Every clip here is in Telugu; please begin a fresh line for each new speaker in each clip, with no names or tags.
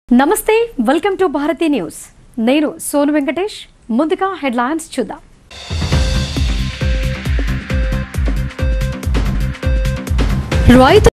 నమస్తే వెల్కమ్ టు భారతీ న్యూస్ నేను సోను వెంకటేష్ ముందుగా హెడ్లైన్స్ చూద్దాం రైతు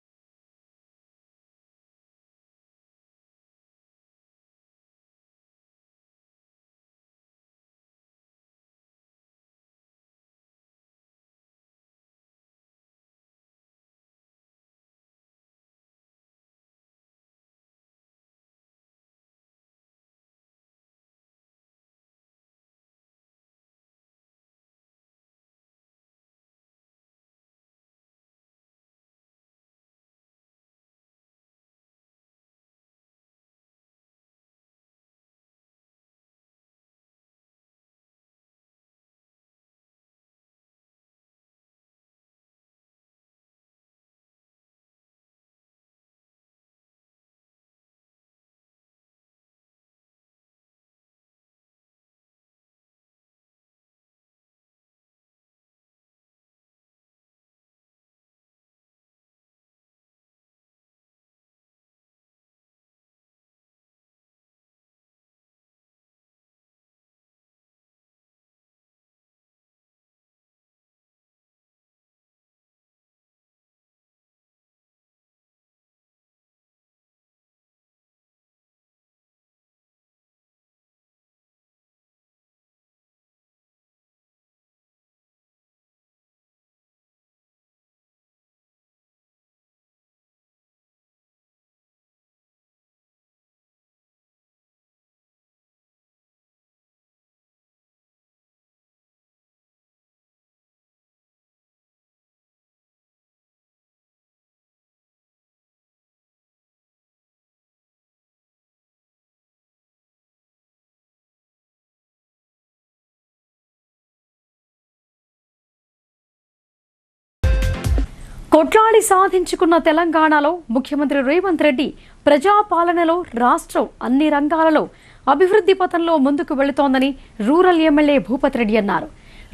కొట్లాడి సాధించుకున్న తెలంగాణలో ముఖ్యమంత్రి రేవంత్ రెడ్డి ప్రజాపాలనలో రాష్ట్రం అన్ని రంగాలలో అభివృద్ధి పథంలో ముందుకు వెళుతోందని రూరల్ ఎమ్మెల్యే భూపతి రెడ్డి అన్నారు.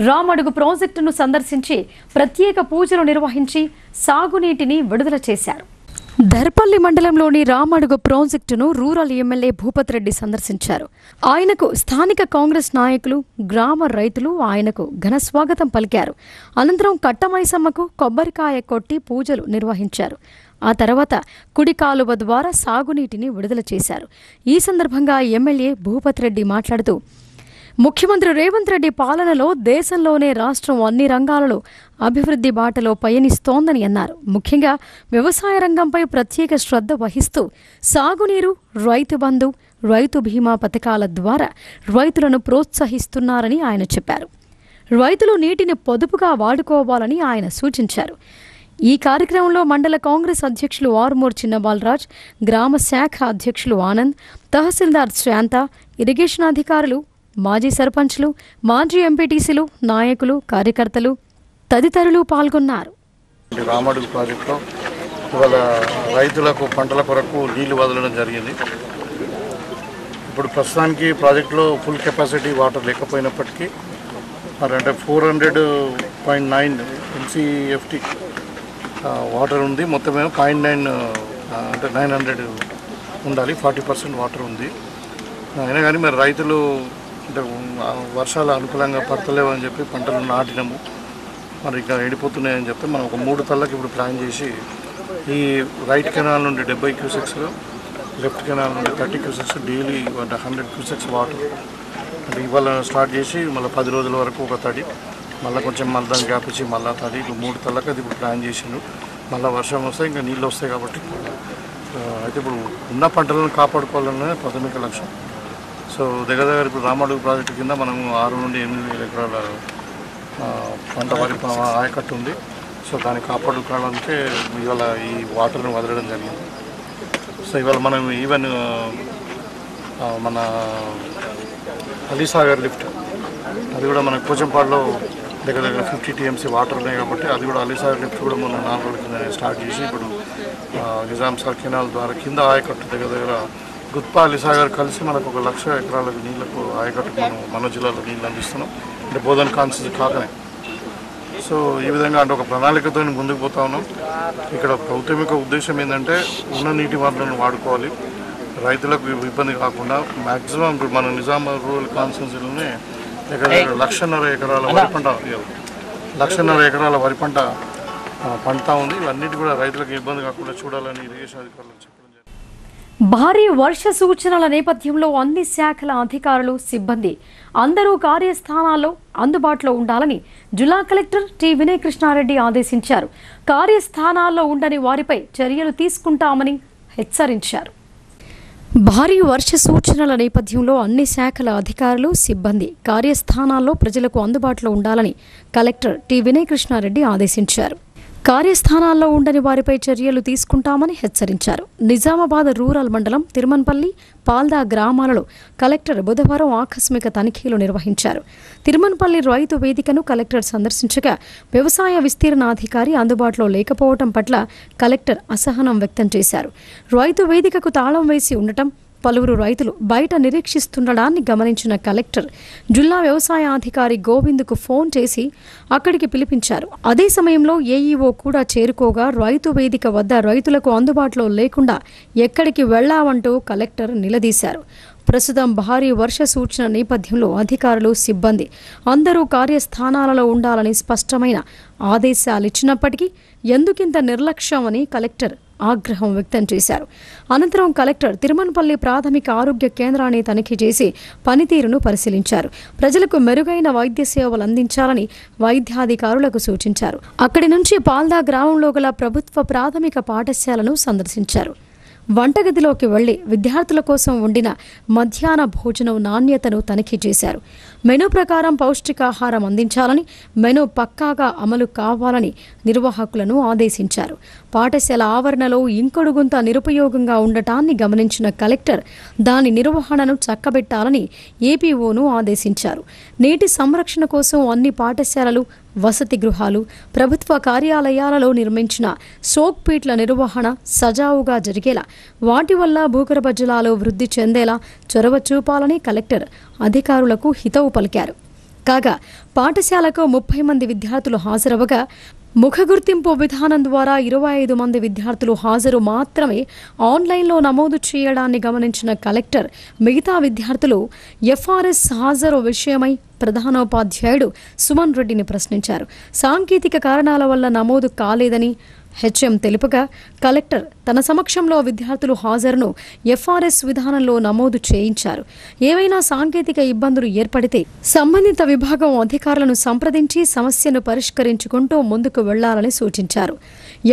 రామడుగు ప్రాజెక్టును సందర్శించి ప్రత్యేక పూజలు నిర్వహించి సాగునీటిని విడుదల చేశారు. దర్పల్లి మండలంలోని రామడుగు ప్రాజెక్టును రూరల్ ఎమ్మెల్యే భూపతి రెడ్డి సందర్శించారు. ఆయనకు స్థానిక కాంగ్రెస్ నాయకులు, గ్రామ రైతులు ఆయనకు ఘన స్వాగతం పలికారు. అనంతరం కట్టమైసమ్మకు కొబ్బరికాయ కొట్టి పూజలు నిర్వహించారు. ఆ తర్వాత కుడి కాలువ ద్వారా సాగునీటిని విడుదల చేశారు. ఈ సందర్భంగా ఎమ్మెల్యే భూపతి రెడ్డి మాట్లాడుతూ ముఖ్యమంత్రి రేవంత్ రెడ్డి పాలనలో దేశంలోనే రాష్ట్రం అన్ని రంగాలలో అభివృద్ధి బాటలో పయనిస్తోందని అన్నారు. ముఖ్యంగా వ్యవసాయ రంగంపై ప్రత్యేక శ్రద్ధ వహిస్తూ సాగునీరు, రైతు బంధు, రైతు బీమా పథకాల ద్వారా రైతులను ప్రోత్సహిస్తున్నారని ఆయన చెప్పారు. రైతులు నీటిని పొదుపుగా వాడుకోవాలని ఆయన సూచించారు. ఈ కార్యక్రమంలో మండల కాంగ్రెస్ అధ్యక్షులు ఆరుమూరు చిన్నబాలరాజ్, గ్రామ శాఖ అధ్యక్షులు ఆనంద్, తహసీల్దార్ శాంత, ఇరిగేషన్ అధికారులు, మాజీ సర్పంచ్లు, మాజీ ఎంపీటీసీలు, నాయకులు, కార్యకర్తలు తదితరులు పాల్గొన్నారు.
రామడుగు ప్రాజెక్టులో ఇవాళ రైతులకు పంటల కొరకు నీళ్లు వదలడం జరిగింది. ఇప్పుడు ప్రస్తుతానికి ప్రాజెక్టులో ఫుల్ కెపాసిటీ వాటర్ లేకపోయినప్పటికీ అంటే 400.9 MCFT వాటర్ ఉంది. మొత్తమేమో 0.9 అంటే 900 ఉండాలి. 40% వాటర్ ఉంది. అయినా కానీ మరి రైతులు అంటే వర్షాలు అనుకూలంగా పడతలేవని చెప్పి పంటలు నాటినాము, మరి ఇంకా ఎండిపోతున్నాయని చెప్పి మనం ఒక 3 తళ్ళకి ఇప్పుడు ప్లాన్ చేసి ఈ రైట్ కెనాల్ నుండి 70 క్యూసెక్స్, లెఫ్ట్ కెనాల్ నుండి 30 క్యూసెక్స్ డైలీ 100 క్యూసెక్స్ వాటర్ అంటే ఇవాళ స్టార్ట్ చేసి మళ్ళీ 10 రోజుల వరకు ఒక తడి, మళ్ళీ కొంచెం మళ్ళీ దాన్ని గ్యాప్ ఇచ్చి మళ్ళీ తడి, 3 తళ్ళకి అది ఇప్పుడు ప్లాన్ చేసిండు. మళ్ళీ వర్షం వస్తే ఇంకా నీళ్ళు వస్తాయి కాబట్టి అయితే ఇప్పుడు ఉన్న పంటలను కాపాడుకోవాలనే ప్రాథమిక లక్ష్యం. సో దగ్గర ఇప్పుడు రామడుగు ప్రాజెక్టు కింద మనం 6 నుండి 8 ఎకరాల పంట వరి ఆయకట్టు ఉంది. సో దాన్ని కాపాడుకోవడానికే ఇవాళ ఈ వాటర్ని వదలడం జరిగింది. సో ఇవాళ మనం ఈవెన్ మన అలీసాగర్ లిఫ్ట్ అది కూడా మన పోచంపాడులో దగ్గర 50 TMC వాటర్ ఉన్నాయి కాబట్టి అది కూడా అలీసాగర్ లిఫ్ట్ కూడా మొన్న 4 రోజుల కింద స్టార్ట్ చేసి ఇప్పుడు నిజాం సార్ కెనాల్ ద్వారా కింద ఆయకట్టు దగ్గర గుత్పా అలీసాగర్ కలిసి మనకు 1,00,000 ఎకరాలకు నీళ్లకు ఆయకట్టుకు మనం మన జిల్లాలో నీళ్ళు అందిస్తున్నాం. అంటే బోధన్ కాన్స్టిట్యూన్సీ కాకనే. సో ఈ విధంగా అంటే ఒక ప్రణాళికతో ముందుకు పోతా ఉన్నాం. ఇక్కడ ప్రాథమిక ఉద్దేశం ఏంటంటే ఉన్న నీటి వనరులను వాడుకోవాలి, రైతులకు ఇబ్బంది కాకుండా మ్యాక్సిమం ఇప్పుడు మన నిజామాబాద్ రూరల్ కాన్స్టిట్యున్సీలోనే దగ్గర 1.5 ఎకరాల వరి పంట 1.5 ఎకరాల వరి పంట పండుతా ఉంది. ఇవన్నిటి కూడా రైతులకు ఇబ్బంది కాకుండా చూడాలని ఇరిగేషన్ అధికారులకు చెప్పడం జరిగింది.
భారీ వర్ష సూచనల నేపథ్యంలో అన్ని శాఖల అధికారులు సిబ్బంది అందరూ కార్యస్థానాల్లో అందుబాటులో ఉండాలని జిల్లా కలెక్టర్ టి వినయ్ కృష్ణారెడ్డి ఆదేశించారు. కార్యస్థానాల్లో ఉండని వారిపై చర్యలు తీసుకుంటామని హెచ్చరించారు. భారీ వర్ష సూచనల నేపథ్యంలో అన్ని శాఖల అధికారులు సిబ్బంది కార్యస్థానాల్లో ప్రజలకు అందుబాటులో ఉండాలని కలెక్టర్ టి వినయ్ కృష్ణారెడ్డి ఆదేశించారు. కార్యస్థానాల్లో ఉండని వారిపై చర్యలు తీసుకుంటామని హెచ్చరించారు. నిజామాబాద్ రూరల్ మండలం తిరుమన్పల్లి, పాల్దా గ్రామాలలో కలెక్టర్ బుధవారం ఆకస్మిక తనిఖీలు నిర్వహించారు. తిరుమన్పల్లి రైతు వేదికను కలెక్టర్ సందర్శించగా వ్యవసాయ విస్తీర్ణాధికారి అందుబాటులో లేకపోవడం పట్ల కలెక్టర్ అసహనం వ్యక్తం చేశారు. రైతు వేదికకు తాళం వేసి ఉండటం, పలువురు రైతులు బయట నిరీక్షిస్తుండడాన్ని గమనించిన కలెక్టర్ జిల్లా వ్యవసాయ అధికారి గోవింద్కు ఫోన్ చేసి అక్కడికి పిలిపించారు. అదే సమయంలో ఏఈఓ కూడా చేరుకోగా రైతు వేదిక వద్ద రైతులకు అందుబాటులో లేకుండా ఎక్కడికి వెళ్లావంటూ కలెక్టర్ నిలదీశారు. ప్రస్తుతం భారీ వర్ష సూచన నేపథ్యంలో అధికారులు సిబ్బంది అందరూ కార్యస్థానాలలో ఉండాలని స్పష్టమైన ఆదేశాలిచ్చినప్పటికీ ఎందుకింత నిర్లక్ష్యం అని కలెక్టర్ ఆగ్రహం వ్యక్తం చేశారు. అనంతరం కలెక్టర్ తిరుమన్పల్లి ప్రాథమిక ఆరోగ్య కేంద్రాన్ని తనిఖీ చేసి పనితీరును పరిశీలించారు. ప్రజలకు మెరుగైన వైద్య సేవలు అందించాలని వైద్యాధికారులకు సూచించారు. అక్కడి నుంచి పాల్దా గ్రామంలో గల ప్రభుత్వ ప్రాథమిక పాఠశాలను సందర్శించారు. వంటగదిలోకి వెళ్లి విద్యార్థుల కోసం వండిన మధ్యాహ్న భోజనం నాణ్యతను తనిఖీ చేశారు. మెనూ ప్రకారం పౌష్టికాహారం అందించాలని, మెనూ పక్కాగా అమలు కావాలని నిర్వాహకులను ఆదేశించారు. పాఠశాల ఆవరణలో ఇంకొడుగుంత నిరుపయోగంగా ఉండటాన్ని గమనించిన కలెక్టర్ దాని నిర్వహణను చక్కబెట్టాలని ఏపీఓను ఆదేశించారు. నీటి సంరక్షణ కోసం అన్ని పాఠశాలలు, వసతి గృహాలు, ప్రభుత్వ కార్యాలయాలలో నిర్మించిన సోక్ పీట్ల నిర్వహణ సజావుగా జరిగేలా, వాటి వల్ల భూగర్భ జలాలు వృద్ధి చెందేలా చొరవ చూపాలని కలెక్టర్ అధికారులకు హితవు పలికారు. కాగా పాఠశాలకు 30 మంది విద్యార్థులు హాజరవగా ముఖ గుర్తింపు విధానం ద్వారా 25 మంది విద్యార్థులు హాజరు మాత్రమే ఆన్లైన్లో నమోదు చేయడాన్ని గమనించిన కలెక్టర్ మిగతా విద్యార్థులు ఎఫ్ఆర్ఎస్ హాజరు విషయమై ప్రధానోపాధ్యాయుడు సుమన్ రెడ్డిని ప్రశ్నించారు. సాంకేతిక కారణాల వల్ల నమోదు కాలేదని హెచ్ఎం తెలుపగా కలెక్టర్ తన సమక్షంలో విద్యార్థులు హాజరును ఎఫ్ఆర్ఎస్ విధానంలో నమోదు చేయించారు. ఏవైనా సాంకేతిక ఇబ్బందులు ఏర్పడితే సంబంధిత విభాగం అధికారులను సంప్రదించి సమస్యను పరిష్కరించుకుంటూ ముందుకు వెళ్లాలని సూచించారు.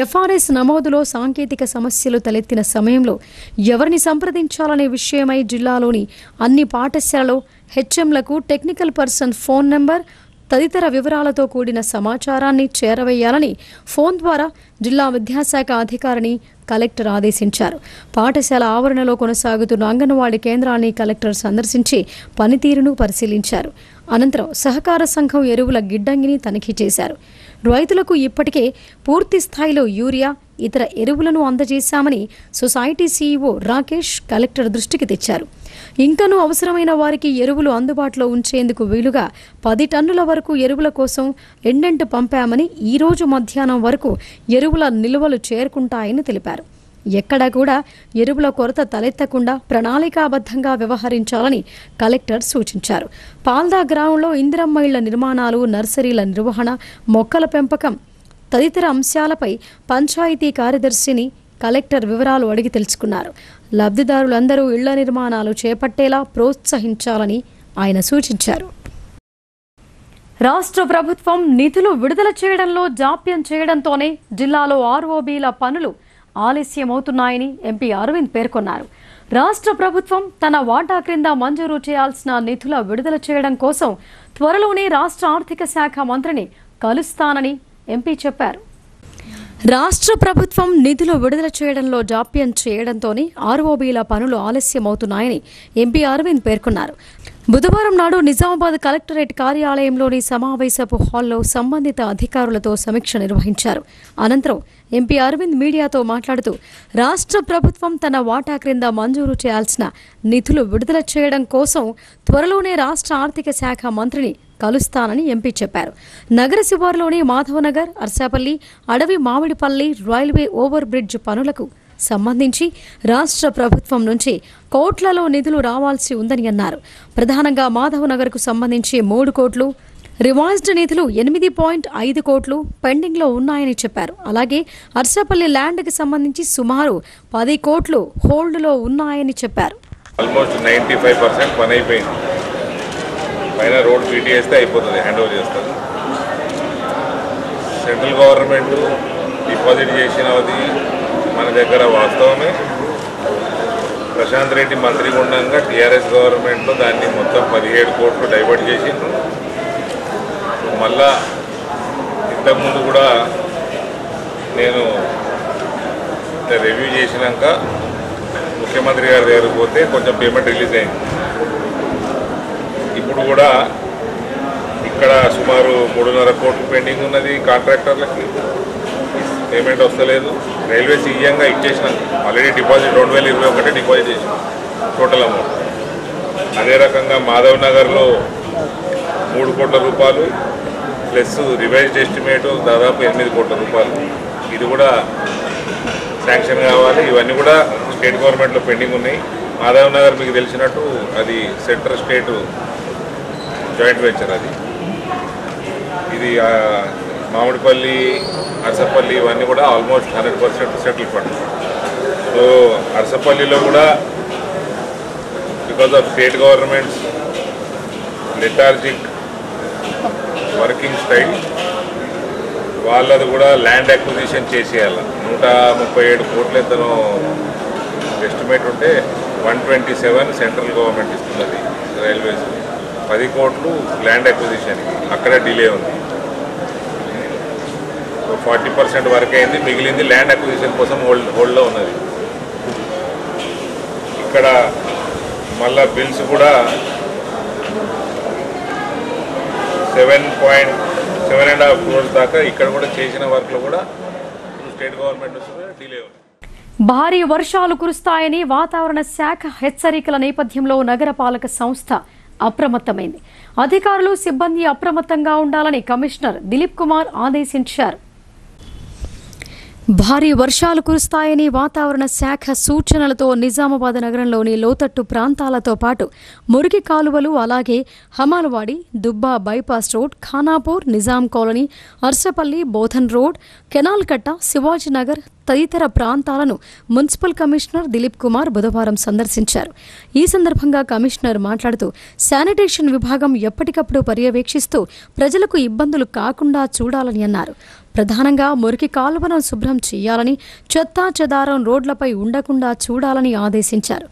ఎఫ్ఆర్ఎస్ నమోదులో సాంకేతిక సమస్యలు తలెత్తిన సమయంలో ఎవరిని సంప్రదించాలనే విషయమై జిల్లాలోని అన్ని పాఠశాలలో హెచ్ఎంలకు టెక్నికల్ పర్సన్ ఫోన్ నెంబర్ తదితర వివరాలతో కూడిన సమాచారాన్ని చేరవేయాలని ఫోన్ ద్వారా జిల్లా విద్యాశాఖ అధికారిని కలెక్టర్ ఆదేశించారు. పాఠశాల ఆవరణలో కొనసాగుతున్న అంగన్వాడీ కేంద్రాన్ని కలెక్టర్ సందర్శించి పనితీరును పరిశీలించారు. అనంతరం సహకార సంఘం ఎరువుల గిడ్డంగిని తనిఖీ చేశారు. రైతులకు ఇప్పటికే పూర్తి స్థాయిలో యూరియా, ఇతర ఎరువులను అందజేశామని సొసైటీ సీఈఓ రాకేష్ కలెక్టర్ దృష్టికి తెచ్చారు. ఇంకనూ అవసరమైన వారికి ఎరువులు అందుబాటులో ఉంచేందుకు వీలుగా 10 టన్నుల వరకు ఎరువుల కోసం ఎండెంట్ పంపామని, ఈ రోజు మధ్యాహ్నం వరకు ఎరువుల నిల్వలు చేరుకుంటాయని తెలిపారు. ఎక్కడా కూడా ఎరువుల కొరత తలెత్తకుండా ప్రణాళికాబద్ధంగా వ్యవహరించాలని కలెక్టర్ సూచించారు. పాల్దా గ్రామంలో ఇందిరమ్మ ఇళ్ల నిర్మాణాలు, నర్సరీల నిర్వహణ, మొక్కల పెంపకం తదితర అంశాలపై పంచాయతీ కార్యదర్శిని కలెక్టర్ వివరాలు అడిగి తెలుసుకున్నారు. లబ్ధిదారులందరూ ఇళ్ల నిర్మాణాలు చేపట్టేలా ప్రోత్సహించాలని ఆయన సూచించారు. రాష్ట్ర ప్రభుత్వం నిధులు విడుదల చేయడంలో జాప్యం చేయడంతోనే జిల్లాలో ఆర్ఓబీల పనులు ఆలస్యమవుతున్నాయని ఎంపీ అరవింద్ పేర్కొన్నారు. రాష్ట్ర ప్రభుత్వం తన వాటా క్రింద మంజూరు చేయాల్సిన నిధుల విడుదల చేయడం కోసం త్వరలోనే రాష్ట్ర ఆర్థిక శాఖ మంత్రిని కలుస్తానని ఎంపీ చెప్పారు. రాష్ట్ర ప్రభుత్వం నిధులు విడుదల చేయడంలో జాప్యం చేయడంతోనే ఆర్ఓబీల పనులు ఆలస్యమవుతున్నాయని ఎంపీ అరవింద్ పేర్కొన్నారు. బుధవారం నాడు నిజామాబాద్ కలెక్టరేట్ కార్యాలయంలోని సమావేశపు హాల్లో సంబంధిత అధికారులతో సమీక్ష నిర్వహించారు. అనంతరం ఎంపీ అరవింద్ మీడియాతో మాట్లాడుతూ రాష్ట్ర ప్రభుత్వం తన వాటా క్రింద మంజూరు చేయాల్సిన నిధులు విడుదల చేయడం కోసం త్వరలోనే రాష్ట్ర ఆర్థిక శాఖ మంత్రిని కలుస్తానని ఎంపీ చెప్పారు. నగర శివారులోని మాధవనగర్, అర్సాపల్లి, అడవి మామిడిపల్లి రైల్వే ఓవర్ బ్రిడ్జ్ పనులకు సంబంధించి రాష్ట్ర ప్రభుత్వం నుంచి కోట్లలో నిధులు రావాల్సి ఉందని అన్నారు. ప్రధానంగా మాధవ్ నగర్కు సంబంధించి 3 కోట్లు, రివైజ్డ్ నిధులు 8.5 కోట్లు పెండింగ్లో ఉన్నాయని చెప్పారు. అలాగే అర్సపల్లి ల్యాండ్కి సంబంధించి సుమారు 10 కోట్లు హోల్డ్లో ఉన్నాయని చెప్పారు.
ఆల్మోస్ట్ 95% పని అయిపోయింది. పైన రోడ్ పీటీఎస్తే అయిపోతుంది, హ్యాండ్ ఓవర్ చేస్తారు. సెంట్రల్ గవర్నమెంట్ డిపాజిట్ చేసినది మన దగ్గర వాస్తవమే. ప్రశాంత్ రెడ్డి మంత్రిగా ఉండగా టీఆర్ఎస్ గవర్నమెంట్లో దాన్ని మొత్తం 17 కోట్లు డైవర్ట్ చేసిండ్రు. మళ్ళా ఇంతకుముందు కూడా నేను రివ్యూ చేసినాక ముఖ్యమంత్రి గారి దగ్గరకు పోతే కొంచెం పేమెంట్ రిలీజ్ అయింది. ఇప్పుడు కూడా ఇక్కడ సుమారు 3.5 కోట్లు పెండింగ్ ఉన్నది. కాంట్రాక్టర్లకి పేమెంట్ వస్తలేదు. రైల్వే సీఎంగా ఇచ్చేసినాం. ఆల్రెడీ డిపాజిట్ 2021 డిపాజిట్ చేసినాం టోటల్ అమౌంట్. అదే రకంగా మాధవ్ నగర్లో 3 కోట్ల రూపాయలు ప్లస్ రివైజ్డ్ ఎస్టిమేట్ దాదాపు 8 కోట్ల రూపాయలు. ఇది కూడా శాంక్షన్ కావాలి. ఇవన్నీ కూడా స్టేట్ గవర్నమెంట్లో పెండింగ్ ఉన్నాయి. మాధవ్ నగర్ మీకు తెలిసినట్టు అది సెంట్రల్ స్టేట్ జాయింట్ వెంచర్. ఇది మామిడిపల్లి, అర్సపల్లి ఇవన్నీ కూడా ఆల్మోస్ట్ 100% సెటిల్ ఫండ్. సో అర్సపల్లిలో కూడా because of state governments lethargic working style వాళ్ళది కూడా ల్యాండ్ అక్విజిషన్ చేసేయాలి. 137 కోట్లు ఎంతనో ఎస్టిమేట్ ఉంటే 127 సెంట్రల్ గవర్నమెంట్ ఇస్తున్నది. రైల్వేస్ 10 కోట్లు ల్యాండ్ అక్విజిషన్కి అక్కడ డిలే ఉంది. 40% వరకు అయింది. మిగిలింది ల్యాండ్ అక్విజిషన్ కోసం హోల్డ్లో ఉన్నది. ఇక్కడ మళ్ళా బిల్స్ కూడా 7.5 crores దాకా ఇక్కడ కూడా చేసిన వర్క్లో కూడా స్టేట్ గవర్నమెంట్ డిలే ఉంది.
భారీ వర్షాలు కురుస్తాయని వాతావరణ శాఖ హెచ్చరికల నేపథ్యంలో నగరపాలక సంస్థ అప్రమత్తమైంది. అధికారులు, సిబ్బంది అప్రమత్తంగా ఉండాలని కమిషనర్ దిలీప్ కుమార్ ఆదేశించారు. భారీ వర్షాలు కురుస్తాయని వాతావరణ శాఖ సూచనలతో నిజామాబాద్ నగరంలోని లోతట్టు ప్రాంతాలతో పాటు మురికి కాలువలు, అలాగే Hamalwadi, Dubba bypass road, Khanapur, Nizam colony, Arsapalli, Bodhan road, canal కట్ట, శివాజీనగర్ తదితర ప్రాంతాలను మున్సిపల్ కమిషనర్ దిలీప్ కుమార్ బుధవారం సందర్శించారు. ఈ సందర్భంగా కమిషనర్ మాట్లాడుతూ శానిటేషన్ విభాగం ఎప్పటికప్పుడు పర్యవేక్షిస్తూ ప్రజలకు ఇబ్బందులు కాకుండా చూడాలని అన్నారు. ప్రధానంగా మురికి కాలువను శుభ్రం చేయాలని, చెత్తా చెదారం రోడ్లపై ఉండకుండా చూడాలని ఆదేశించారు.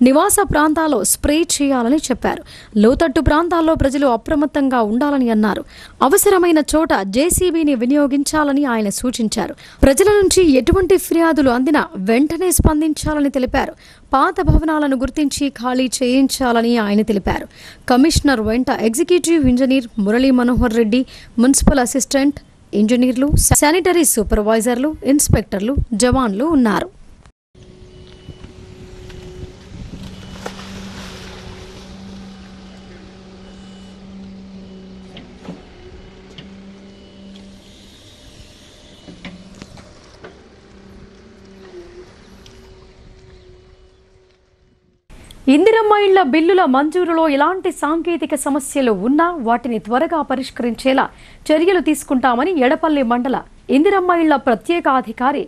నివాస ప్రాంతాల్లో స్ప్రే చేయాలని చెప్పారు. లోతట్టు ప్రాంతాల్లో ప్రజలు అప్రమత్తంగా ఉండాలని అన్నారు. అవసరమైన చోట జేసీబీని వినియోగించాలని ఆయన సూచించారు. ప్రజల నుంచి ఎటువంటి ఫిర్యాదులు అందినా వెంటనే స్పందించాలని తెలిపారు. పాత భవనాలను గుర్తించి ఖాళీ చేయించాలని ఆయన తెలిపారు. కమిషనర్ వెంట executive engineer Murali Manohar Reddy, municipal assistant ఇంజనీర్లు, శానిటరీ సూపర్వైజర్లు, ఇన్స్పెక్టర్లు, జవాన్లు ఉన్నారు. ఇందిరమ్మ ఇళ్ల బిల్లుల మంజూరులో ఎలాంటి సాంకేతిక సమస్యలు ఉన్నా వాటిని త్వరగా పరిష్కరించేలా చర్యలు తీసుకుంటామని ఎడపల్లి మండల ఇందిరమ్మ ఇళ్ల ప్రత్యేక అధికారి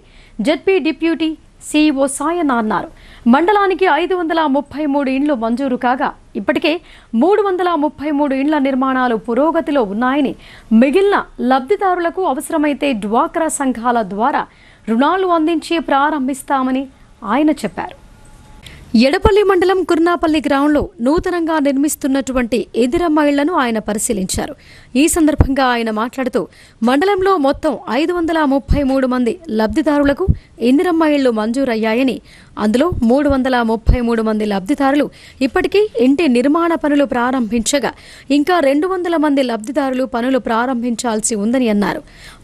జెడ్పీ డిప్యూటీ సీఈఓ సాయన్న అన్నారు. మండలానికి 533 ఇండ్లు మంజూరు కాగా ఇప్పటికే 333 ఇండ్ల నిర్మాణాలు పురోగతిలో ఉన్నాయని, మిగిలిన లబ్ధిదారులకు అవసరమైతే డ్వాక్రా సంఘాల ద్వారా రుణాలు అందించి ప్రారంభిస్తామని ఆయన చెప్పారు. ఎడపల్లి మండలం కుర్నాపల్లి గ్రామంలో నూతనంగా నిర్మిస్తున్నటువంటి ఇందిరమ్మ ఇళ్లను ఆయన పరిశీలించారు. ఈ సందర్భంగా ఆయన మాట్లాడుతూ మండలంలో మొత్తం 533 మంది లబ్ధిదారులకు ఇందిరమ్మ ఇళ్లు మంజూరయ్యాయని, అందులో 333 మంది లబ్ధిదారులు ఇప్పటికీ ఇంటి నిర్మాణ పనులు ప్రారంభించగా ఇంకా 200 మంది లబ్ధిదారులు పనులు ప్రారంభించాల్సి ఉందని అన్నారు.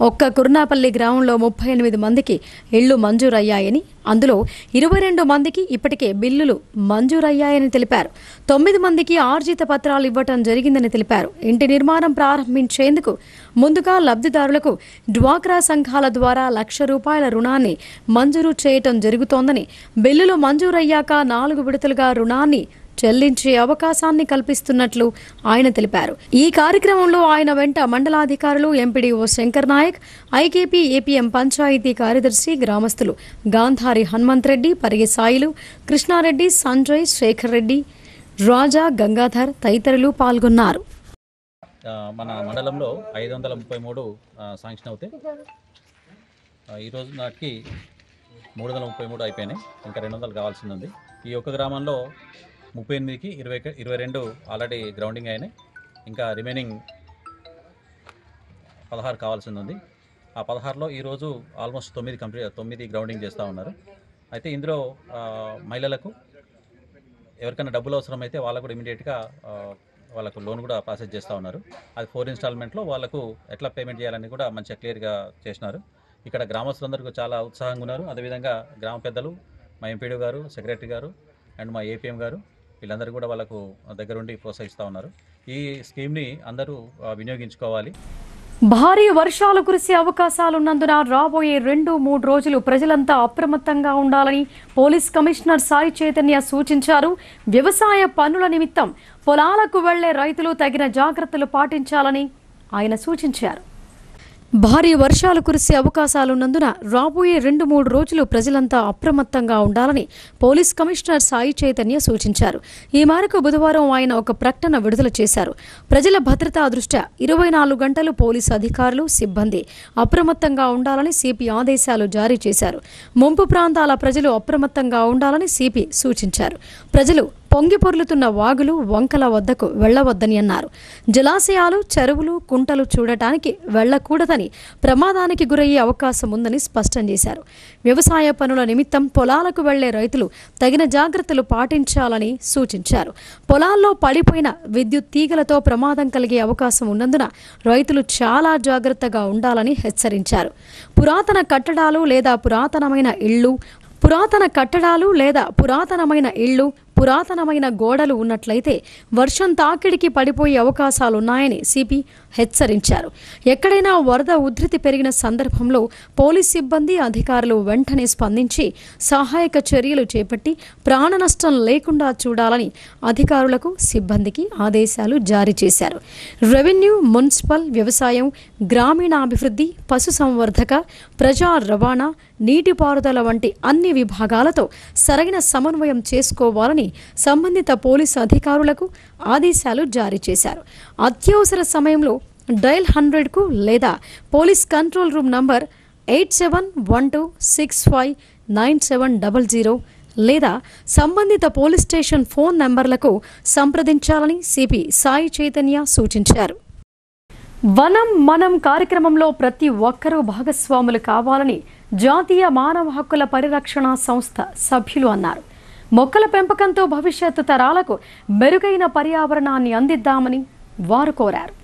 ఒక్క కుర్నాపల్లి గ్రామంలో 38 మందికి ఇళ్లు మంజూరయ్యాయని, అందులో 22 మందికి ఇప్పటికే బిల్లులు మంజూరయ్యాయని తెలిపారు. 9 మందికి ఆర్జిత పత్రాలు ఇవ్వటం జరిగిందని తెలిపారు. ఇంటి నిర్మాణం ప్రారంభించేందుకు ముందుగా లబ్ధిదారులకు డ్వాక్రా సంఘాల ద్వారా ₹1,00,000 రుణాన్ని మంజూరు చేయటం జరుగుతోందని, బిల్లులు మంజూరయ్యాక 4 విడతలుగా రుణాన్ని చెల్లించే అవకాశాన్ని కల్పిస్తున్నట్లు ఆయన తెలిపారు. ఈ కార్యక్రమంలో ఆయన వెంట మండలాధికారులు, MPDO Shankar Nayak, IKP APM panchayat కార్యదర్శి, గ్రామస్తులు గాంధారి హనుమంతరెడ్డి, పరిగి సాయిలు, కృష్ణారెడ్డి, సంజయ్, శేఖర్ రెడ్డి, రాజా, గంగాధర్ తదితరులు పాల్గొన్నారు.
మన మండలంలో 533 శాంక్షన్ అవుతాయి. ఈరోజు నాటికి 333 అయిపోయినాయి. ఇంకా 200 కావాల్సింది ఉంది. ఈ ఒక్క గ్రామంలో 38కి 22 ఆల్రెడీ గ్రౌండింగ్ అయినాయి. ఇంకా రిమైనింగ్ 16 కావాల్సింది ఉంది. ఆ 16లో ఈరోజు ఆల్మోస్ట్ 9 గ్రౌండింగ్ చేస్తూ ఉన్నారు. అయితే ఇందులో మహిళలకు ఎవరికైనా డబ్బులు అవసరం అయితే వాళ్ళకు కూడా ఇమీడియట్గా వాళ్ళకు లోన్ కూడా ప్రాసెస్ చేస్తూ ఉన్నారు. అది 4 ఇన్స్టాల్మెంట్లో వాళ్ళకు ఎట్లా పేమెంట్ చేయాలని కూడా మంచిగా క్లియర్గా చేసినారు. ఇక్కడ గ్రామస్తులందరికీ చాలా ఉత్సాహంగా ఉన్నారు. అదేవిధంగా గ్రామ పెద్దలు, మా ఎంపీడీ గారు, సెక్రటరీ గారు అండ్ మా ఏపీఎం గారు వీళ్ళందరూ కూడా వాళ్ళకు దగ్గరుండి ప్రోత్సహిస్తూ ఉన్నారు. ఈ స్కీమ్ని అందరూ వినియోగించుకోవాలి.
భారీ వర్షాలు కురిసే అవకాశాలున్నందున రాబోయే 2-3 రోజులు ప్రజలంతా అప్రమత్తంగా ఉండాలని పోలీస్ కమిషనర్ సాయి చైతన్య సూచించారు. వ్యవసాయ పనుల నిమిత్తం పొలాలకు వెళ్లే రైతులు తగిన జాగ్రత్తలు పాటించాలని ఆయన సూచించారు. భారీ వర్షాలు కురిసే అవకాశాలున్నందున రాబోయే 2-3 రోజులు ప్రజలంతా అప్రమత్తంగా ఉండాలని పోలీస్ కమిషనర్ సాయి చైతన్య సూచించారు. ఈ మేరకు బుధవారం ఆయన ఒక ప్రకటన విడుదల చేశారు. ప్రజల భద్రతా దృష్ట్యా 24 గంటలు పోలీసు అధికారులు, సిబ్బంది అప్రమత్తంగా ఉండాలని సిపి ఆదేశాలు జారీ చేశారు. ముంపు ప్రాంతాల ప్రజలు అప్రమత్తంగా ఉండాలని సిపి సూచించారు. ప్రజలు పొంగిపొర్లుతున్న వాగులు, వంకల వద్దకు వెళ్లవద్దని అన్నారు. జలాశయాలు, చెరువులు, కుంటలు చూడటానికి వెళ్లకూడదని, ప్రమాదానికి గురయ్యే అవకాశం ఉందని స్పష్టం చేశారు. వ్యవసాయ పనుల నిమిత్తం పొలాలకు వెళ్లే రైతులు తగిన జాగ్రత్తలు పాటించాలని సూచించారు. పొలాల్లో పడిపోయిన విద్యుత్ తీగలతో ప్రమాదం కలిగే అవకాశం ఉన్నందున రైతులు చాలా జాగ్రత్తగా ఉండాలని హెచ్చరించారు. పురాతన కట్టడాలు లేదా పురాతనమైన ఇళ్లు, పురాతనమైన గోడలు ఉన్నట్లయితే వర్షం తాకిడికి పడిపోయే అవకాశాలున్నాయని సిపి హెచ్చరించారు. ఎక్కడైనా వరద ఉధృతి పెరిగిన సందర్భంలో పోలీస్ సిబ్బంది, అధికారులు వెంటనే స్పందించి సహాయక చర్యలు చేపట్టి ప్రాణ నష్టం లేకుండా చూడాలని అధికారులకు, సిబ్బందికి ఆదేశాలు జారీ చేశారు. రెవెన్యూ, మున్సిపల్, వ్యవసాయం, గ్రామీణాభివృద్ధి, పశుసంవర్ధక, ప్రజా రవాణా, నీటిపారుదల వంటి అన్ని విభాగాలతో సరైన సమన్వయం చేసుకోవాలని సంబంధిత పోలీసు అధికారులకు ఆదేశాలు జారీ చేశారు. అత్యవసర సమయంలో డయల్ 100కు లేదా పోలీస్ కంట్రోల్ రూమ్ నంబర్ 8712659700 లేదా సంబంధిత పోలీస్ స్టేషన్ ఫోన్ నంబర్లకు సంప్రదించాలని సిపి సాయి చైతన్య సూచించారు. వనం మనం కార్యక్రమంలో ప్రతి ఒక్కరూ భాగస్వాములు కావాలని జాతీయ మానవ హక్కుల పరిరక్షణ సంస్థ సభ్యులు అన్నారు. మొక్కల పెంపకంతో భవిష్యత్తు తరాలకు మెరుగైన పర్యావరణాన్ని అందిద్దామని వారు కోరారు.